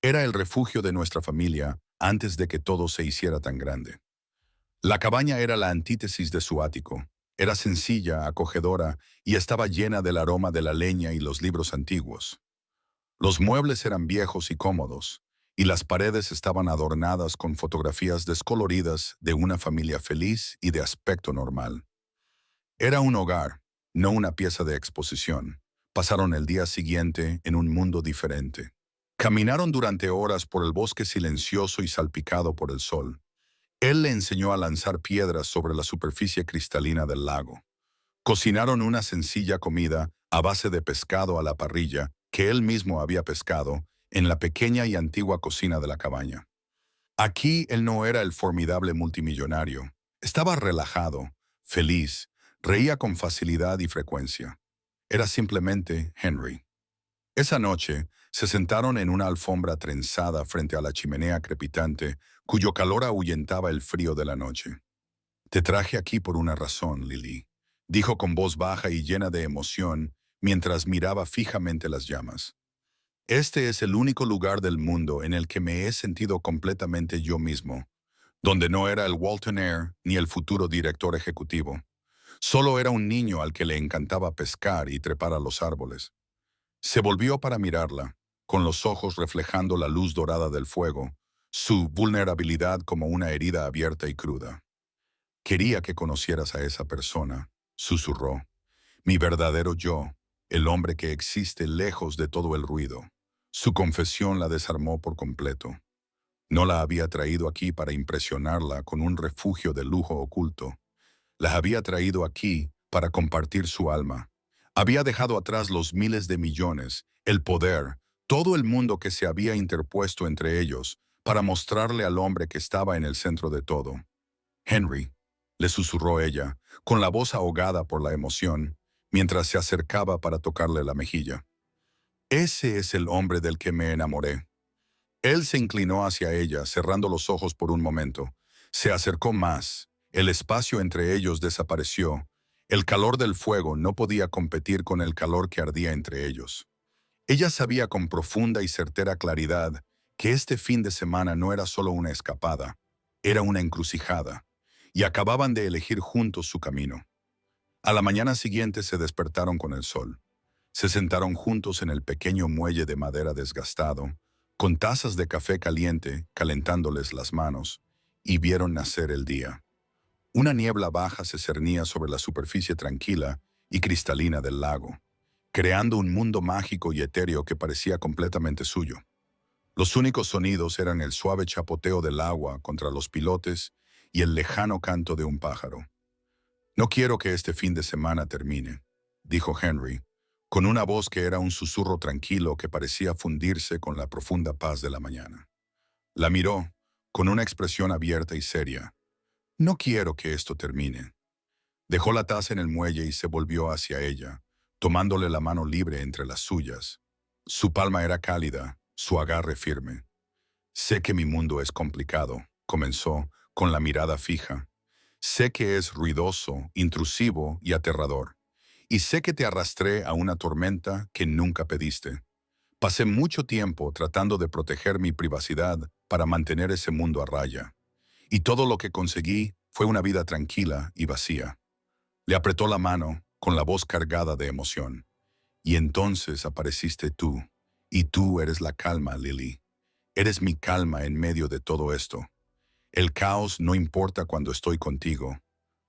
«Era el refugio de nuestra familia antes de que todo se hiciera tan grande». La cabaña era la antítesis de su ático. Era sencilla, acogedora y estaba llena del aroma de la leña y los libros antiguos. Los muebles eran viejos y cómodos, y las paredes estaban adornadas con fotografías descoloridas de una familia feliz y de aspecto normal. Era un hogar, no una pieza de exposición. Pasaron el día siguiente en un mundo diferente. Caminaron durante horas por el bosque silencioso y salpicado por el sol. Él le enseñó a lanzar piedras sobre la superficie cristalina del lago. Cocinaron una sencilla comida a base de pescado a la parrilla que él mismo había pescado en la pequeña y antigua cocina de la cabaña. Aquí él no era el formidable multimillonario. Estaba relajado, feliz, reía con facilidad y frecuencia. Era simplemente Henry. Esa noche se sentaron en una alfombra trenzada frente a la chimenea crepitante, cuyo calor ahuyentaba el frío de la noche. «Te traje aquí por una razón, Lily», dijo con voz baja y llena de emoción mientras miraba fijamente las llamas. «Este es el único lugar del mundo en el que me he sentido completamente yo mismo, donde no era el Walton Eyre ni el futuro director ejecutivo. Solo era un niño al que le encantaba pescar y trepar a los árboles». Se volvió para mirarla, con los ojos reflejando la luz dorada del fuego, su vulnerabilidad como una herida abierta y cruda. «Quería que conocieras a esa persona», susurró. «Mi verdadero yo, el hombre que existe lejos de todo el ruido». Su confesión la desarmó por completo. No la había traído aquí para impresionarla con un refugio de lujo oculto. La había traído aquí para compartir su alma. Había dejado atrás los miles de millones, el poder, todo el mundo que se había interpuesto entre ellos, para mostrarle al hombre que estaba en el centro de todo. «Henry», le susurró ella, con la voz ahogada por la emoción, mientras se acercaba para tocarle la mejilla. «Ese es el hombre del que me enamoré». Él se inclinó hacia ella, cerrando los ojos por un momento. Se acercó más. El espacio entre ellos desapareció. El calor del fuego no podía competir con el calor que ardía entre ellos. Ella sabía con profunda y certera claridad que este fin de semana no era solo una escapada, era una encrucijada, y acababan de elegir juntos su camino. A la mañana siguiente se despertaron con el sol. Se sentaron juntos en el pequeño muelle de madera desgastado, con tazas de café caliente calentándoles las manos, y vieron nacer el día. Una niebla baja se cernía sobre la superficie tranquila y cristalina del lago, creando un mundo mágico y etéreo que parecía completamente suyo. Los únicos sonidos eran el suave chapoteo del agua contra los pilotes y el lejano canto de un pájaro. «No quiero que este fin de semana termine», dijo Henry, con una voz que era un susurro tranquilo que parecía fundirse con la profunda paz de la mañana. La miró, con una expresión abierta y seria. «No quiero que esto termine». Dejó la taza en el muelle y se volvió hacia ella, tomándole la mano libre entre las suyas. Su palma era cálida, su agarre firme. «Sé que mi mundo es complicado», comenzó, con la mirada fija. «Sé que es ruidoso, intrusivo y aterrador. Y sé que te arrastré a una tormenta que nunca pediste. Pasé mucho tiempo tratando de proteger mi privacidad para mantener ese mundo a raya. Y todo lo que conseguí fue una vida tranquila y vacía». Le apretó la mano, con la voz cargada de emoción. «Y entonces apareciste tú. Y tú eres la calma, Lily. Eres mi calma en medio de todo esto. El caos no importa cuando estoy contigo».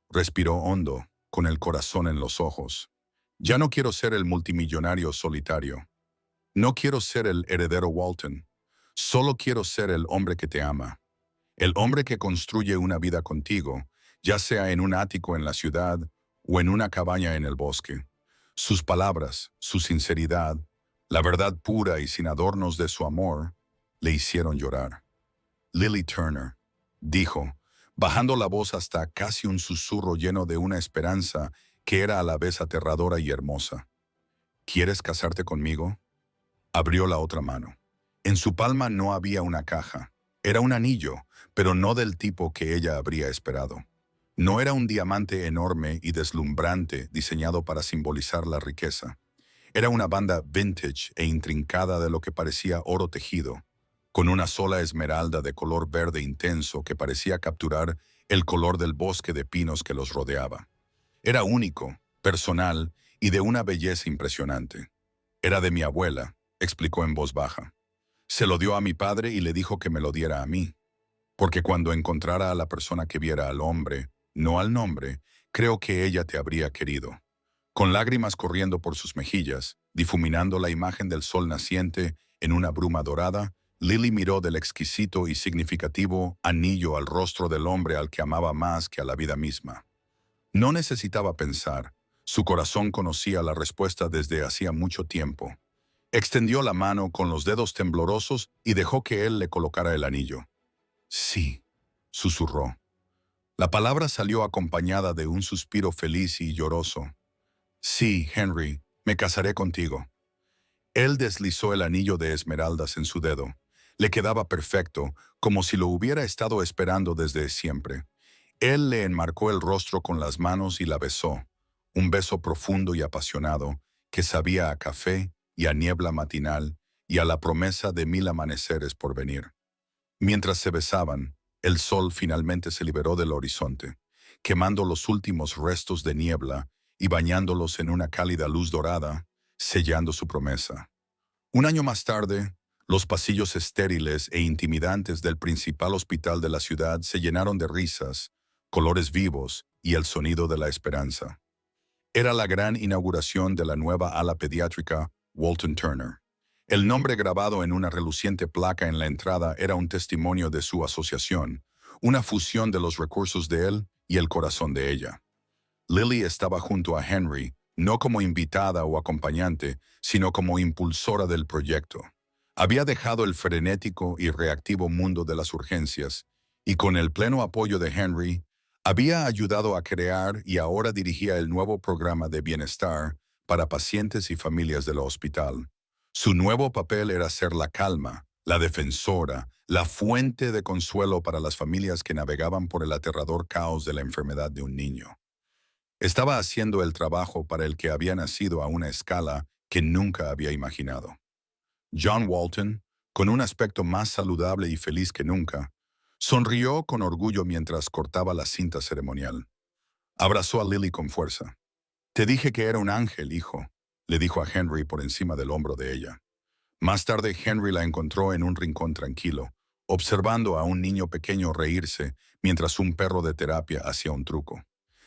Respiró hondo, con el corazón en los ojos. «Ya no quiero ser el multimillonario solitario. No quiero ser el heredero Walton. Solo quiero ser el hombre que te ama. El hombre que construye una vida contigo, ya sea en un ático en la ciudad o en una cabaña en el bosque». Sus palabras, su sinceridad, la verdad pura y sin adornos de su amor, le hicieron llorar. «Lily Turner», dijo, bajando la voz hasta casi un susurro lleno de una esperanza que era a la vez aterradora y hermosa. «¿Quieres casarte conmigo?». Abrió la otra mano. En su palma no había una caja. Era un anillo, pero no del tipo que ella habría esperado. No era un diamante enorme y deslumbrante diseñado para simbolizar la riqueza. Era una banda vintage e intrincada de lo que parecía oro tejido, con una sola esmeralda de color verde intenso que parecía capturar el color del bosque de pinos que los rodeaba. Era único, personal y de una belleza impresionante. Era de mi abuela, explicó en voz baja. Se lo dio a mi padre y le dijo que me lo diera a mí, porque cuando encontrara a la persona que viera al hombre, no al nombre, creo que ella te habría querido. Con lágrimas corriendo por sus mejillas, difuminando la imagen del sol naciente en una bruma dorada, Lily miró del exquisito y significativo anillo al rostro del hombre al que amaba más que a la vida misma. No necesitaba pensar, su corazón conocía la respuesta desde hacía mucho tiempo. Extendió la mano con los dedos temblorosos y dejó que él le colocara el anillo. Sí, susurró. La palabra salió acompañada de un suspiro feliz y lloroso. Sí, Henry, me casaré contigo. Él deslizó el anillo de esmeraldas en su dedo. Le quedaba perfecto, como si lo hubiera estado esperando desde siempre. Él le enmarcó el rostro con las manos y la besó, un beso profundo y apasionado, que sabía a café y a niebla matinal y a la promesa de 1000 amaneceres por venir. Mientras se besaban, el sol finalmente se liberó del horizonte, quemando los últimos restos de niebla y bañándolos en una cálida luz dorada, sellando su promesa. Un año más tarde, los pasillos estériles e intimidantes del principal hospital de la ciudad se llenaron de risas, colores vivos y el sonido de la esperanza. Era la gran inauguración de la nueva ala pediátrica Walton Turner. El nombre grabado en una reluciente placa en la entrada era un testimonio de su asociación, una fusión de los recursos de él y el corazón de ella. Lily estaba junto a Henry, no como invitada o acompañante, sino como impulsora del proyecto. Había dejado el frenético y reactivo mundo de las urgencias, y con el pleno apoyo de Henry, había ayudado a crear y ahora dirigía el nuevo programa de bienestar para pacientes y familias del hospital. Su nuevo papel era ser la calma, la defensora, la fuente de consuelo para las familias que navegaban por el aterrador caos de la enfermedad de un niño. Estaba haciendo el trabajo para el que había nacido a una escala que nunca había imaginado. John Walton, con un aspecto más saludable y feliz que nunca, sonrió con orgullo mientras cortaba la cinta ceremonial. Abrazó a Lily con fuerza. «Te dije que era un ángel, hijo», le dijo a Henry por encima del hombro de ella. Más tarde, Henry la encontró en un rincón tranquilo, observando a un niño pequeño reírse mientras un perro de terapia hacía un truco.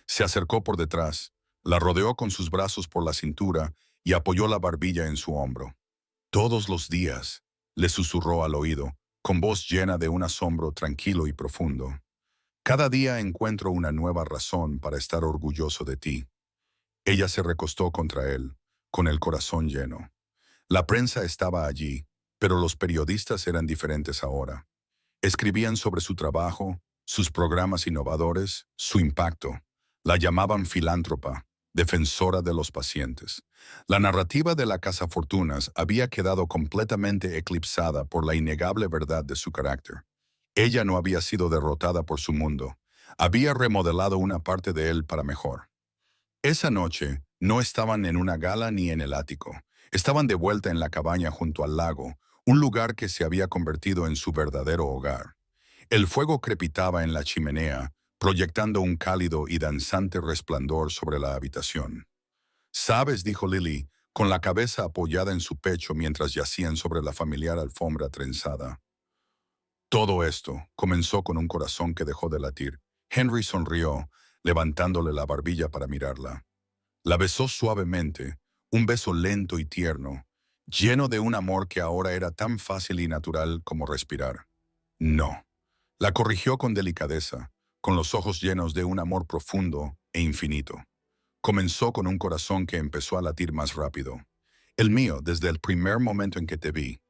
Se acercó por detrás, la rodeó con sus brazos por la cintura y apoyó la barbilla en su hombro. «Todos los días», le susurró al oído, con voz llena de un asombro tranquilo y profundo. «Cada día encuentro una nueva razón para estar orgulloso de ti». Ella se recostó contra él, con el corazón lleno. La prensa estaba allí, pero los periodistas eran diferentes ahora. Escribían sobre su trabajo, sus programas innovadores, su impacto. La llamaban filántropa, defensora de los pacientes. La narrativa de la cazafortunas había quedado completamente eclipsada por la innegable verdad de su carácter. Ella no había sido derrotada por su mundo. Había remodelado una parte de él para mejor. Esa noche, no estaban en una gala ni en el ático. Estaban de vuelta en la cabaña junto al lago, un lugar que se había convertido en su verdadero hogar. El fuego crepitaba en la chimenea, proyectando un cálido y danzante resplandor sobre la habitación. «Sabes», dijo Lily, con la cabeza apoyada en su pecho mientras yacían sobre la familiar alfombra trenzada. Todo esto comenzó con un corazón que dejó de latir. Henry sonrió, levantándole la barbilla para mirarla. La besó suavemente, un beso lento y tierno, lleno de un amor que ahora era tan fácil y natural como respirar. «No». La corrigió con delicadeza, con los ojos llenos de un amor profundo e infinito. Comenzó con un corazón que empezó a latir más rápido. «El mío, desde el primer momento en que te vi».